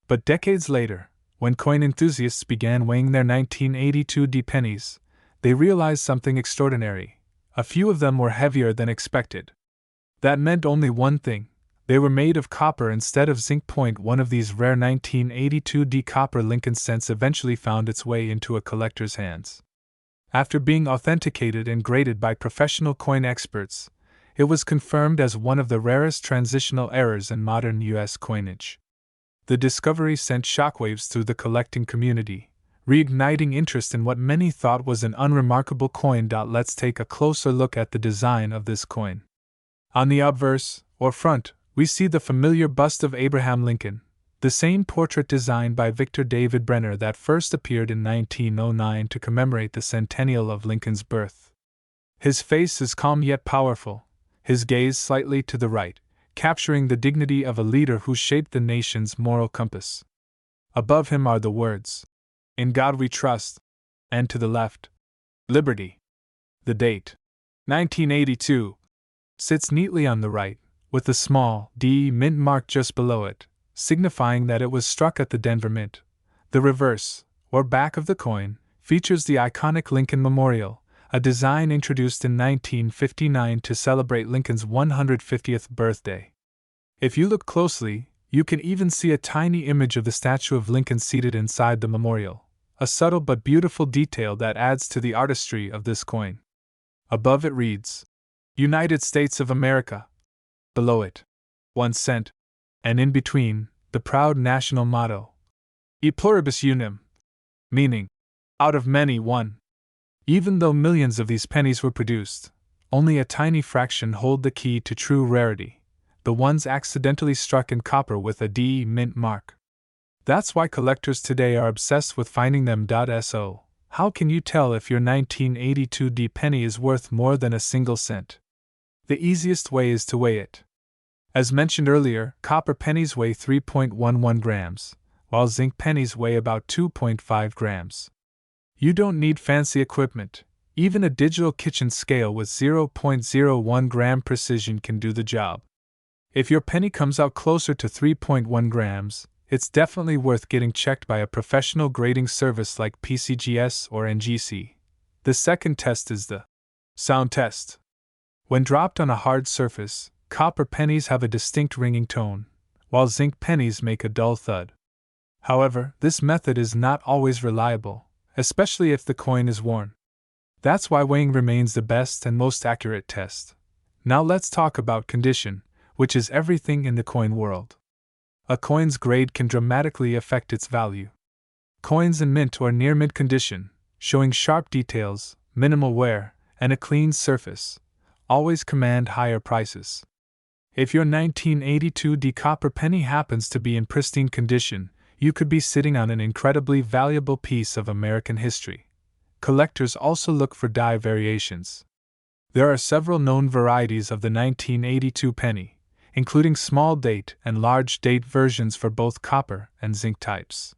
But decades later, when coin enthusiasts began weighing their 1982D pennies, they realized something extraordinary. A few of them were heavier than expected. That meant only one thing: they were made of copper instead of zinc. One of these rare 1982D copper Lincoln cents eventually found its way into a collector's hands. After being authenticated and graded by professional coin experts, it was confirmed as one of the rarest transitional errors in modern U.S. coinage. The discovery sent shockwaves through the collecting community, reigniting interest in what many thought was an unremarkable coin. Let's take a closer look at the design of this coin. On the obverse, or front, we see the familiar bust of Abraham Lincoln, the same portrait designed by Victor David Brenner that first appeared in 1909 to commemorate the centennial of Lincoln's birth. His face is calm yet powerful, his gaze slightly to the right, capturing the dignity of a leader who shaped the nation's moral compass. Above him are the words, "In God we trust," and to the left, "Liberty." The date, 1982, sits neatly on the right, with the small D Mint mark just below it, signifying that it was struck at the Denver Mint. The reverse, or back of the coin, features the iconic Lincoln Memorial, a design introduced in 1959 to celebrate Lincoln's 150th birthday. If you look closely, you can even see a tiny image of the statue of Lincoln seated inside the memorial, a subtle but beautiful detail that adds to the artistry of this coin. Above it reads, "United States of America." Below it, 1 cent, and in between, the proud national motto, "E pluribus unum," meaning, out of many, one. Even though millions of these pennies were produced, only a tiny fraction hold the key to true rarity: the ones accidentally struck in copper with a D Mint mark. That's why collectors today are obsessed with finding them. So, how can you tell if your 1982D penny is worth more than a single cent? The easiest way is to weigh it. As mentioned earlier, copper pennies weigh 3.11 grams, while zinc pennies weigh about 2.5 grams. You don't need fancy equipment. Even a digital kitchen scale with 0.01 gram precision can do the job. If your penny comes out closer to 3.1 grams, it's definitely worth getting checked by a professional grading service like PCGS or NGC. The second test is the sound test. When dropped on a hard surface, copper pennies have a distinct ringing tone, while zinc pennies make a dull thud. However, this method is not always reliable, especially if the coin is worn. That's why weighing remains the best and most accurate test. Now let's talk about condition, which is everything in the coin world. A coin's grade can dramatically affect its value. Coins in mint or near mint condition, showing sharp details, minimal wear, and a clean surface, always command higher prices. If your 1982 copper penny happens to be in pristine condition, you could be sitting on an incredibly valuable piece of American history. Collectors also look for die variations. There are several known varieties of the 1982 penny, including small date and large date versions for both copper and zinc types.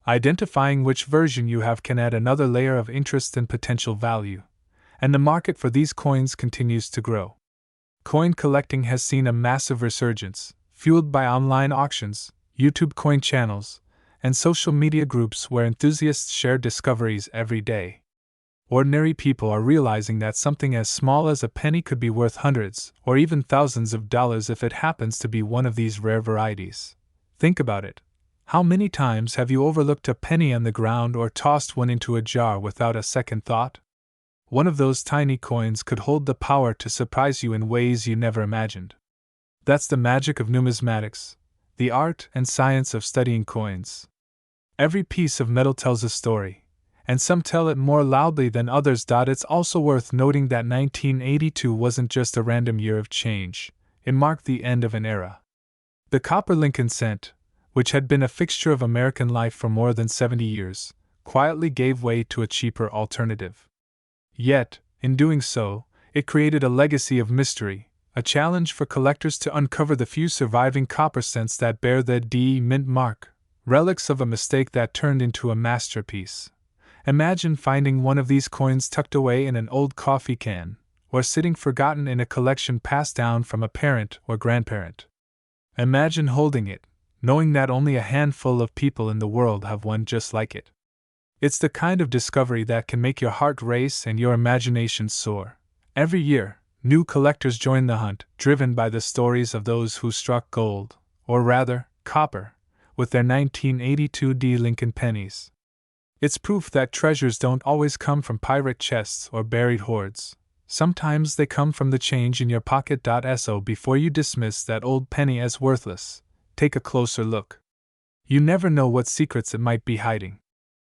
Identifying which version you have can add another layer of interest and potential value, and the market for these coins continues to grow. Coin collecting has seen a massive resurgence, fueled by online auctions, YouTube coin channels, and social media groups where enthusiasts share discoveries every day. Ordinary people are realizing that something as small as a penny could be worth hundreds or even thousands of dollars if it happens to be one of these rare varieties. Think about it. How many times have you overlooked a penny on the ground or tossed one into a jar without a second thought? One of those tiny coins could hold the power to surprise you in ways you never imagined. That's the magic of numismatics, the art and science of studying coins. Every piece of metal tells a story, and some tell it more loudly than others. It's also worth noting that 1982 wasn't just a random year of change, it marked the end of an era. The copper Lincoln cent, which had been a fixture of American life for more than 70 years, quietly gave way to a cheaper alternative. Yet, in doing so, it created a legacy of mystery, a challenge for collectors to uncover the few surviving copper cents that bear the D mint mark, relics of a mistake that turned into a masterpiece. Imagine finding one of these coins tucked away in an old coffee can, or sitting forgotten in a collection passed down from a parent or grandparent. Imagine holding it, knowing that only a handful of people in the world have one just like it. It's the kind of discovery that can make your heart race and your imagination soar. Every year, new collectors join the hunt, driven by the stories of those who struck gold, or rather, copper, with their 1982 Lincoln pennies. It's proof that treasures don't always come from pirate chests or buried hoards. Sometimes they come from the change in your pocket. So before you dismiss that old penny as worthless, take a closer look. You never know what secrets it might be hiding.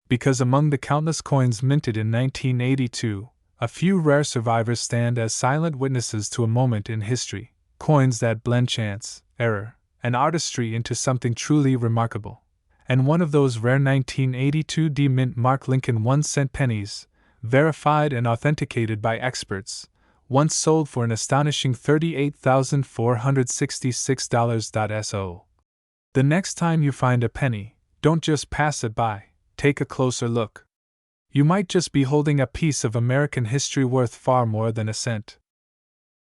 Because among the countless coins minted in 1982, a few rare survivors stand as silent witnesses to a moment in history, coins that blend chance, error, and artistry into something truly remarkable. And one of those rare 1982 mint mark Lincoln 1-cent pennies, verified and authenticated by experts, once sold for an astonishing $38,466. So, the next time you find a penny, don't just pass it by, take a closer look. You might just be holding a piece of American history worth far more than a cent.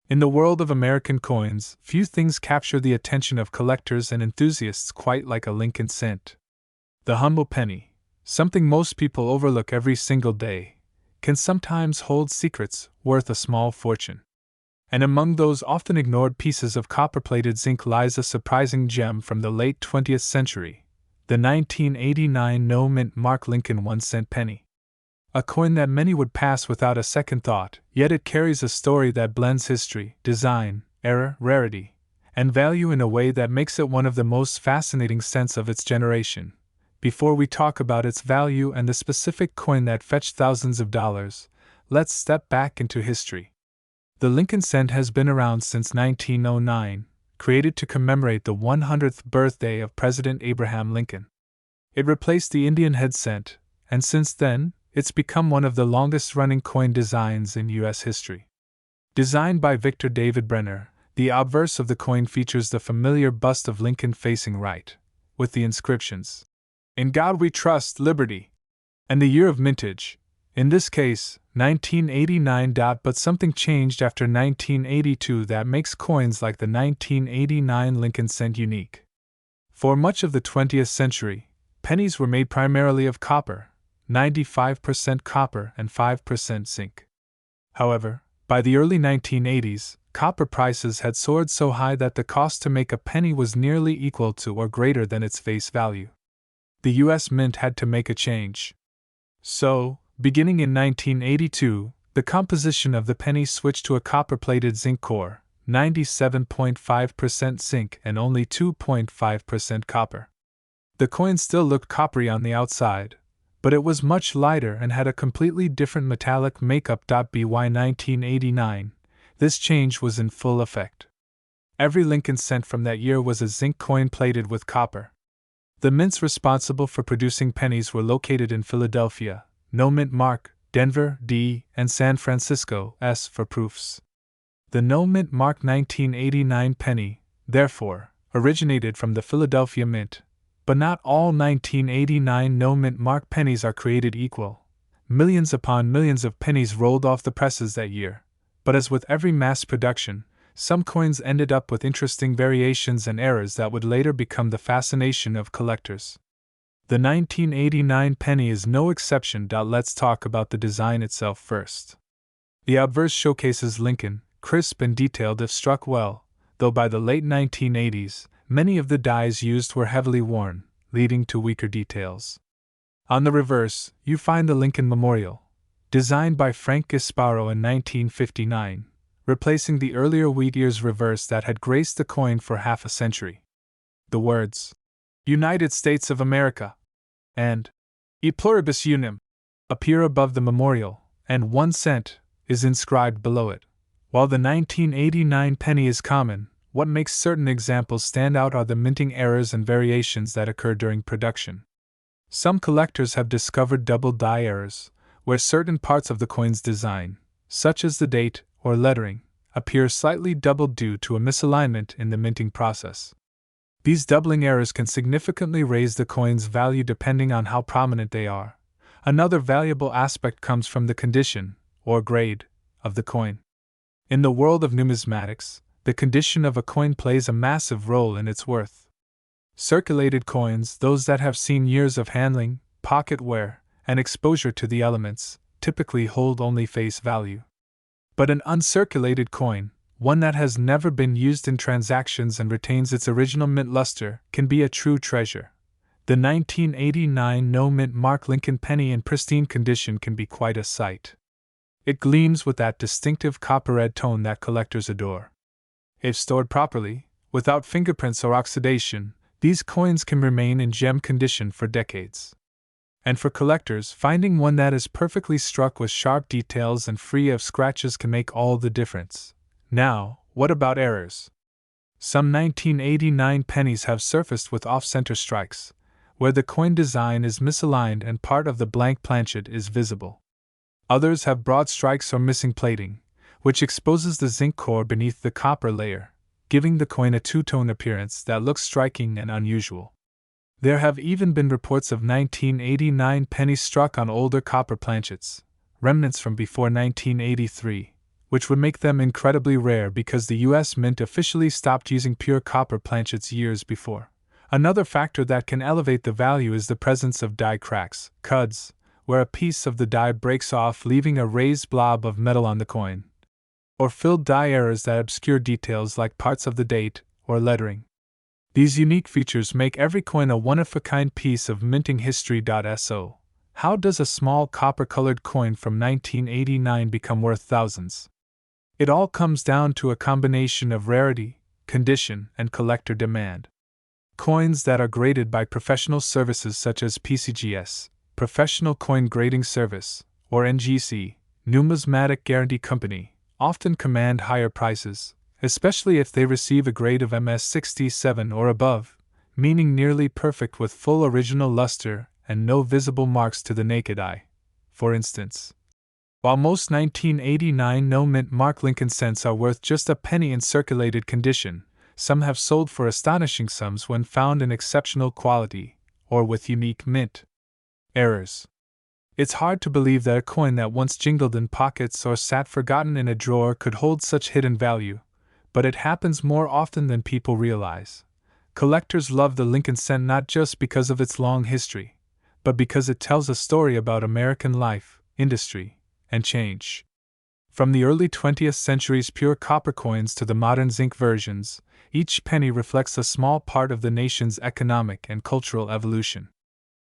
In the world of American coins, few things capture the attention of collectors and enthusiasts quite like a Lincoln cent. The humble penny, something most people overlook every single day, can sometimes hold secrets worth a small fortune. And among those often ignored pieces of copper-plated zinc lies a surprising gem from the late 20th century, the 1989 no-mint mark Lincoln 1-cent penny. A coin that many would pass without a second thought, yet it carries a story that blends history, design, error, rarity, and value in a way that makes it one of the most fascinating cents of its generation. Before we talk about its value and the specific coin that fetched thousands of dollars, let's step back into history. The Lincoln cent has been around since 1909, created to commemorate the 100th birthday of President Abraham Lincoln. It replaced the Indian head cent, and since then, it's become one of the longest-running coin designs in U.S. history. Designed by Victor David Brenner, the obverse of the coin features the familiar bust of Lincoln facing right, with the inscriptions, "In God we trust, liberty," and the year of mintage, in this case, 1989. But something changed after 1982 that makes coins like the 1989 Lincoln cent unique. For much of the 20th century, pennies were made primarily of copper, 95% copper and 5% zinc. However, By the early 1980s, copper prices had soared so high that the cost to make a penny was nearly equal to or greater than its face value. The U.S. Mint had to make a change. So, beginning in 1982, the composition of the penny switched to a copper-plated zinc core, 97.5% zinc and only 2.5% copper. The coin still looked coppery on the outside, but it was much lighter and had a completely different metallic makeup. By 1989, this change was in full effect. Every Lincoln cent from that year was a zinc coin plated with copper. The mints responsible for producing pennies were located in Philadelphia, No Mint Mark, Denver, D, and San Francisco, S for proofs. The No Mint Mark 1989 penny, therefore, originated from the Philadelphia Mint. But not all 1989 No Mint Mark pennies are created equal. Millions upon millions of pennies rolled off the presses that year, but as with every mass production, some coins ended up with interesting variations and errors that would later become the fascination of collectors. The 1989 penny is no exception. Let's talk about the design itself first. The obverse showcases Lincoln, crisp and detailed if struck well, though by the late 1980s, many of the dies used were heavily worn, leading to weaker details. On the reverse, you find the Lincoln Memorial, designed by Frank Gasparo in 1959, replacing the earlier wheat ears reverse that had graced the coin for half a century. The words, United States of America, and E Pluribus Unum, appear above the memorial, and 1 cent is inscribed below it. While the 1989 penny is common, what makes certain examples stand out are the minting errors and variations that occur during production. Some collectors have discovered double die errors, where certain parts of the coin's design, such as the date or lettering, appear slightly doubled due to a misalignment in the minting process. These doubling errors can significantly raise the coin's value depending on how prominent they are. Another valuable aspect comes from the condition, or grade, of the coin. In the world of numismatics, the condition of a coin plays a massive role in its worth. Circulated coins, those that have seen years of handling, pocket wear, and exposure to the elements, typically hold only face value. But an uncirculated coin, one that has never been used in transactions and retains its original mint luster, can be a true treasure. The 1989 No Mint Mark Lincoln penny in pristine condition can be quite a sight. It gleams with that distinctive copper red tone that collectors adore. If stored properly, without fingerprints or oxidation, these coins can remain in gem condition for decades. And for collectors, finding one that is perfectly struck with sharp details and free of scratches can make all the difference. Now, what about errors? Some 1989 pennies have surfaced with off-center strikes, where the coin design is misaligned and part of the blank planchet is visible. Others have broad strikes or missing plating, which exposes the zinc core beneath the copper layer, giving the coin a two-tone appearance that looks striking and unusual. There have even been reports of 1989 pennies struck on older copper planchets, remnants from before 1983, which would make them incredibly rare because the U.S. Mint officially stopped using pure copper planchets years before. Another factor that can elevate the value is the presence of die cracks, cuds, where a piece of the die breaks off leaving a raised blob of metal on the coin, or filled die errors that obscure details like parts of the date or lettering. These unique features make every coin a one-of-a-kind piece of minting history. So, how does a small copper-colored coin from 1989 become worth thousands? It all comes down to a combination of rarity, condition, and collector demand. Coins that are graded by professional services such as PCGS, Professional Coin Grading Service, or NGC, Numismatic Guarantee Company, often command higher prices, especially if they receive a grade of MS67 or above, meaning nearly perfect with full original luster and no visible marks to the naked eye. For instance, while most 1989 No Mint Mark Lincoln cents are worth just a penny in circulated condition, some have sold for astonishing sums when found in exceptional quality, or with unique mint errors. It's hard to believe that a coin that once jingled in pockets or sat forgotten in a drawer could hold such hidden value, but it happens more often than people realize. Collectors love the Lincoln cent not just because of its long history, but because it tells a story about American life, industry, and change. From the early 20th century's pure copper coins to the modern zinc versions, each penny reflects a small part of the nation's economic and cultural evolution.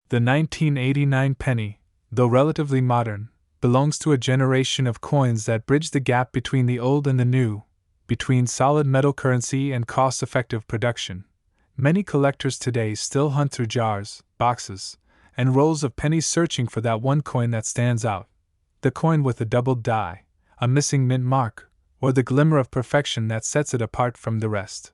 The 1989 penny, though relatively modern, belongs to a generation of coins that bridge the gap between the old and the new, between solid metal currency and cost-effective production. Many collectors today still hunt through jars, boxes, and rolls of pennies searching for that one coin that stands out. The coin with a doubled die, a missing mint mark, or the glimmer of perfection that sets it apart from the rest.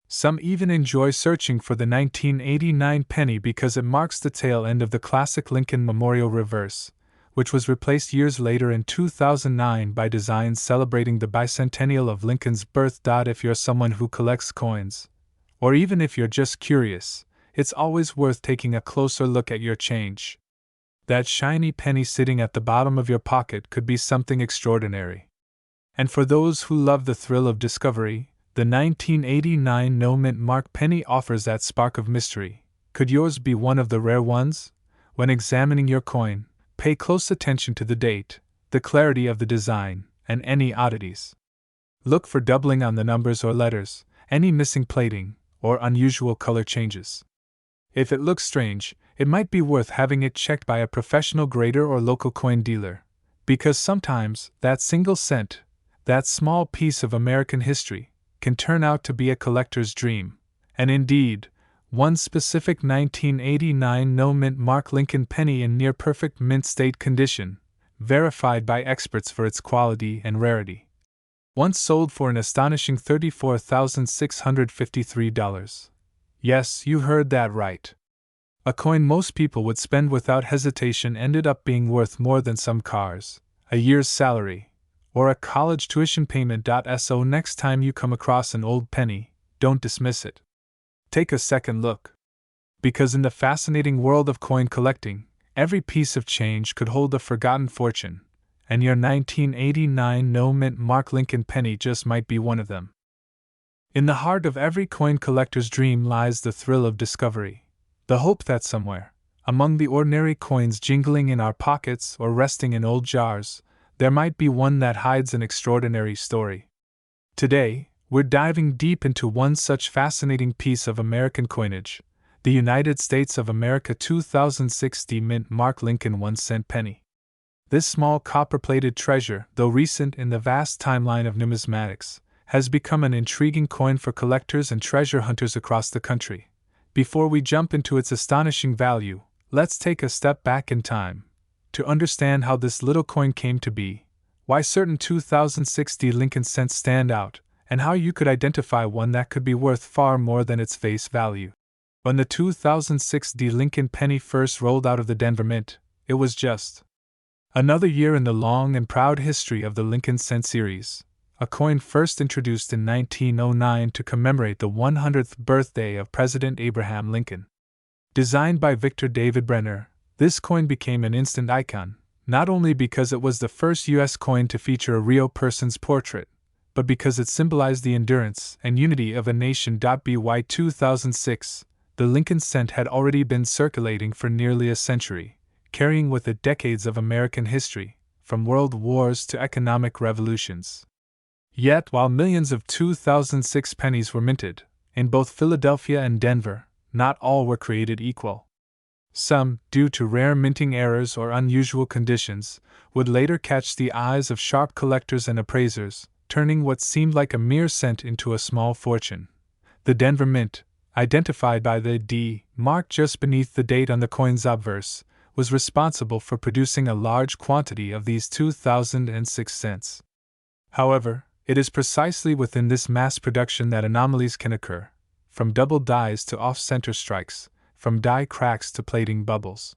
Some even enjoy searching for the 1989 penny because it marks the tail end of the classic Lincoln Memorial reverse, which was replaced years later in 2009 by designs celebrating the bicentennial of Lincoln's birth. If you're someone who collects coins, or even if you're just curious, it's always worth taking a closer look at your change. That shiny penny sitting at the bottom of your pocket could be something extraordinary. And for those who love the thrill of discovery, the 1989 no mint mark penny offers that spark of mystery. Could yours be one of the rare ones? When examining your coin, pay close attention to the date, the clarity of the design, and any oddities. Look for doubling on the numbers or letters, any missing plating, or unusual color changes. If it looks strange, it might be worth having it checked by a professional grader or local coin dealer, because sometimes that single cent, that small piece of American history, can turn out to be a collector's dream. And indeed, one specific 1989 no mint mark Lincoln penny in near perfect mint state condition, verified by experts for its quality and rarity, once sold for an astonishing $34,653. Yes, you heard that right. A coin most people would spend without hesitation ended up being worth more than some cars, a year's salary, or a college tuition payment. So next time you come across an old penny, don't dismiss it. Take a second look. Because in the fascinating world of coin collecting, every piece of change could hold a forgotten fortune, and your 1989 no mint mark Lincoln penny just might be one of them. In the heart of every coin collector's dream lies the thrill of discovery, the hope that somewhere, among the ordinary coins jingling in our pockets or resting in old jars, there might be one that hides an extraordinary story. Today, we're diving deep into one such fascinating piece of American coinage, the United States of America 2060 mint mark Lincoln 1-cent penny. This small copper-plated treasure, though recent in the vast timeline of numismatics, has become an intriguing coin for collectors and treasure hunters across the country. Before we jump into its astonishing value, let's take a step back in time to understand how this little coin came to be, why certain 2060 Lincoln cents stand out, and how you could identify one that could be worth far more than its face value. When the 2060 Lincoln penny first rolled out of the Denver Mint, it was just another year in the long and proud history of the Lincoln cent series, a coin first introduced in 1909 to commemorate the 100th birthday of President Abraham Lincoln. Designed by Victor David Brenner, this coin became an instant icon, not only because it was the first U.S. coin to feature a real person's portrait, but because it symbolized the endurance and unity of a nation. By 2006, the Lincoln cent had already been circulating for nearly a century, carrying with it decades of American history, from world wars to economic revolutions. Yet, while millions of 2006 pennies were minted, in both Philadelphia and Denver, not all were created equal. Some, due to rare minting errors or unusual conditions, would later catch the eyes of sharp collectors and appraisers, turning what seemed like a mere cent into a small fortune. The Denver Mint, identified by the D mark just beneath the date on the coin's obverse, was responsible for producing a large quantity of these 2006 cents. However, it is precisely within this mass production that anomalies can occur, from double dies to off-center strikes, from die cracks to plating bubbles.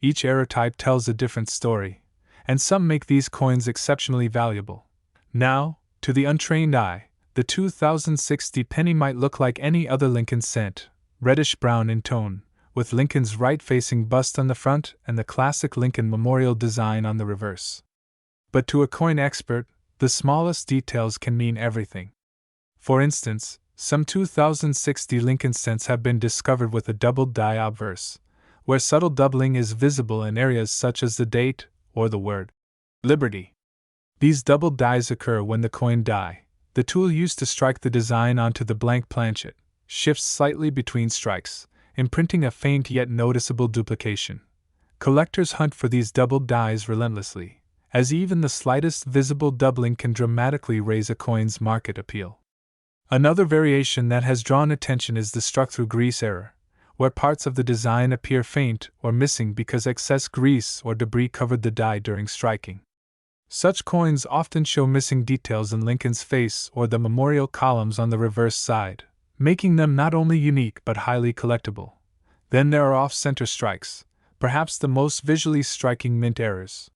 Each error type tells a different story, and some make these coins exceptionally valuable. Now, to the untrained eye, the 2060 penny might look like any other Lincoln cent, reddish-brown in tone, with Lincoln's right-facing bust on the front and the classic Lincoln Memorial design on the reverse. But to a coin expert, the smallest details can mean everything. For instance, some 2060 Lincoln cents have been discovered with a doubled die obverse, where subtle doubling is visible in areas such as the date or the word Liberty. These double dies occur when the coin die, the tool used to strike the design onto the blank planchet, shifts slightly between strikes, imprinting a faint yet noticeable duplication. Collectors hunt for these double dies relentlessly, as even the slightest visible doubling can dramatically raise a coin's market appeal. Another variation that has drawn attention is the struck-through grease error, where parts of the design appear faint or missing because excess grease or debris covered the die during striking. Such coins often show missing details in Lincoln's face or the memorial columns on the reverse side, making them not only unique but highly collectible. Then there are off-center strikes, perhaps the most visually striking mint errors.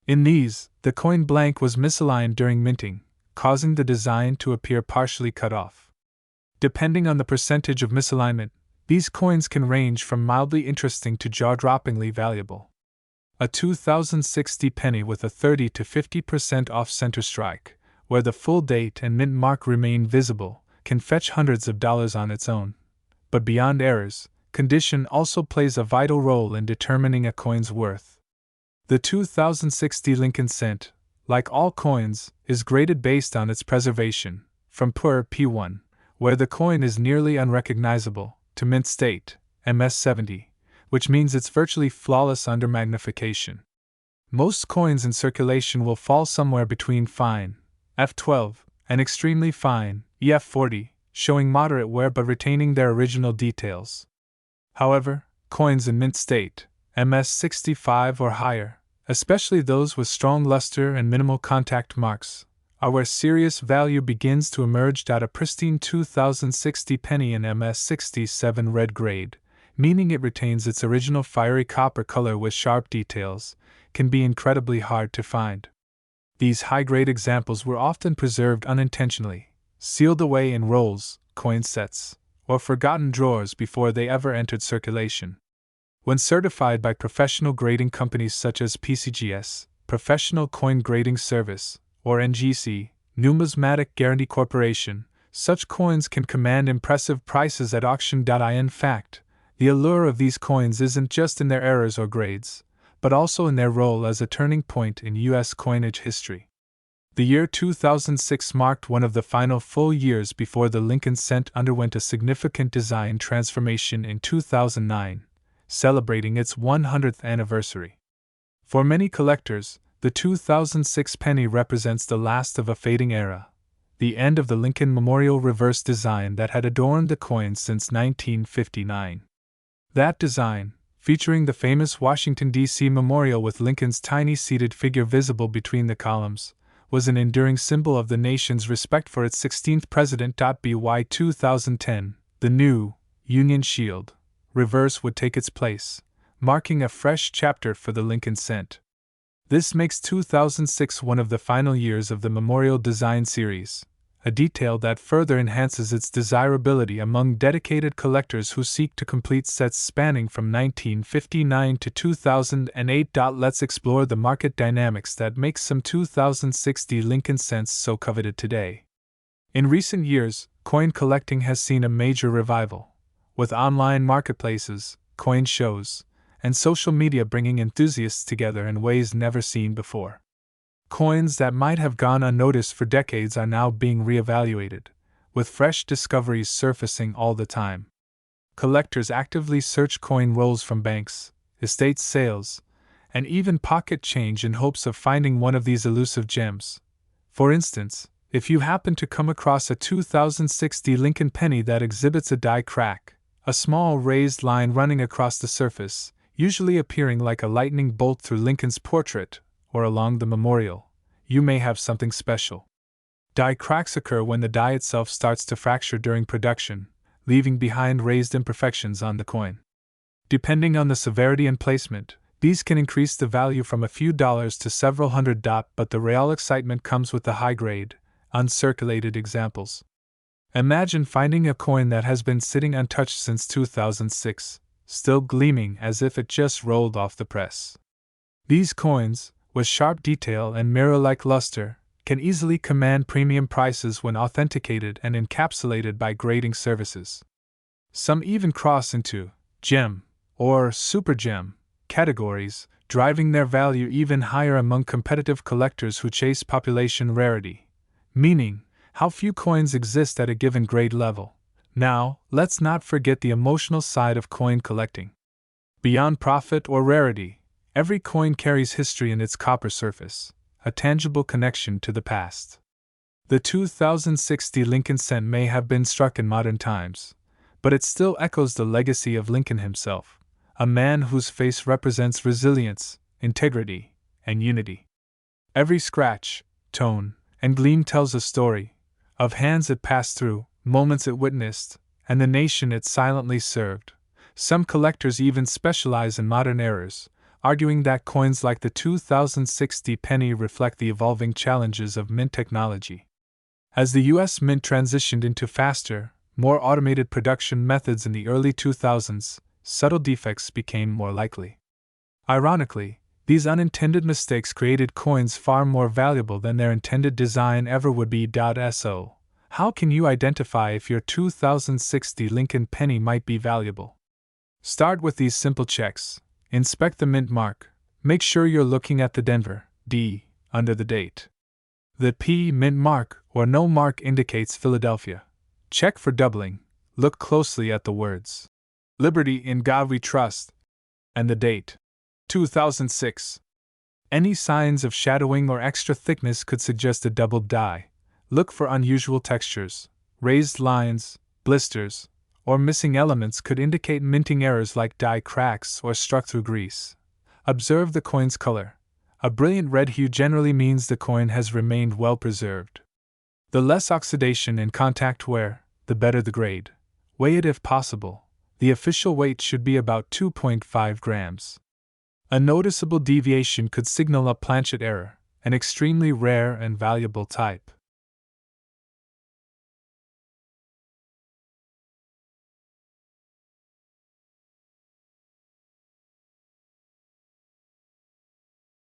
In these, the coin blank was misaligned during minting, causing the design to appear partially cut off. Depending on the percentage of misalignment, these coins can range from mildly interesting to jaw-droppingly valuable. A 2060 penny with a 30 to 50% off-center strike, where the full date and mint mark remain visible, can fetch hundreds of dollars on its own. But beyond errors, condition also plays a vital role in determining a coin's worth. The 2060 Lincoln cent, like all coins, is graded based on its preservation, from poor P1, where the coin is nearly unrecognizable, to mint state, MS70, which means it's virtually flawless under magnification. Most coins in circulation will fall somewhere between fine, F12, and extremely fine, EF40, showing moderate wear but retaining their original details. However, coins in mint state, MS65 or higher, especially those with strong luster and minimal contact marks, are where serious value begins to emerge. A pristine 2060 penny in MS67 red grade, meaning it retains its original fiery copper color with sharp details, can be incredibly hard to find. These high-grade examples were often preserved unintentionally, sealed away in rolls, coin sets, or forgotten drawers before they ever entered circulation. When certified by professional grading companies such as PCGS, Professional Coin Grading Service, or NGC, Numismatic Guarantee Corporation, such coins can command impressive prices at auction. In fact, the allure of these coins isn't just in their errors or grades, but also in their role as a turning point in U.S. coinage history. The year 2006 marked one of the final full years before the Lincoln cent underwent a significant design transformation in 2009, celebrating its 100th anniversary. For many collectors, the 2006 penny represents the last of a fading era, the end of the Lincoln Memorial reverse design that had adorned the coin since 1959. That design, featuring the famous Washington, D.C. memorial with Lincoln's tiny seated figure visible between the columns, was an enduring symbol of the nation's respect for its 16th president. By 2010, the new Union Shield reverse would take its place, marking a fresh chapter for the Lincoln cent. This makes 2006 one of the final years of the Memorial Design Series, a detail that further enhances its desirability among dedicated collectors who seek to complete sets spanning from 1959 to 2008. Let's explore the market dynamics that make some 2060 Lincoln cents so coveted today. In recent years, coin collecting has seen a major revival, with online marketplaces, coin shows, and social media bringing enthusiasts together in ways never seen before. Coins that might have gone unnoticed for decades are now being reevaluated, with fresh discoveries surfacing all the time. Collectors actively search coin rolls from banks, estate sales, and even pocket change in hopes of finding one of these elusive gems. For instance, if you happen to come across a 2060 Lincoln penny that exhibits a die crack, a small raised line running across the surface, usually appearing like a lightning bolt through Lincoln's portrait or along the memorial, you may have something special. Die cracks occur when the die itself starts to fracture during production, leaving behind raised imperfections on the coin. Depending on the severity and placement, these can increase the value from a few dollars to several hundred. But the real excitement comes with the high-grade, uncirculated examples. Imagine finding a coin that has been sitting untouched since 2006, still gleaming as if it just rolled off the press. These coins, with sharp detail and mirror-like luster, can easily command premium prices when authenticated and encapsulated by grading services. Some even cross into gem or super gem categories, driving their value even higher among competitive collectors who chase population rarity. Meaning, how few coins exist at a given grade level. Now, let's not forget the emotional side of coin collecting. Beyond profit or rarity, every coin carries history in its copper surface, a tangible connection to the past. The 2060 Lincoln cent may have been struck in modern times, but it still echoes the legacy of Lincoln himself, a man whose face represents resilience, integrity, and unity. Every scratch, tone, and gleam tells a story of hands it passed through, moments it witnessed, and the nation it silently served. Some collectors even specialize in modern errors, arguing that coins like the 2060 penny reflect the evolving challenges of mint technology. As the U.S. Mint transitioned into faster, more automated production methods in the early 2000s, subtle defects became more likely. Ironically, these unintended mistakes created coins far more valuable than their intended design ever would be. So, how can you identify if your 2060 Lincoln penny might be valuable? Start with these simple checks. Inspect the mint mark. Make sure you're looking at the Denver D under the date. The P mint mark or no mark indicates Philadelphia. Check for doubling. Look closely at the words "Liberty in God We Trust" and the date 2006. Any signs of shadowing or extra thickness could suggest a doubled die. Look for unusual textures. Raised lines, blisters, or missing elements could indicate minting errors like die cracks or struck through grease. Observe the coin's color. A brilliant red hue generally means the coin has remained well preserved. The less oxidation and contact wear, the better the grade. Weigh it if possible. The official weight should be about 2.5 grams. A noticeable deviation could signal a planchet error, an extremely rare and valuable type.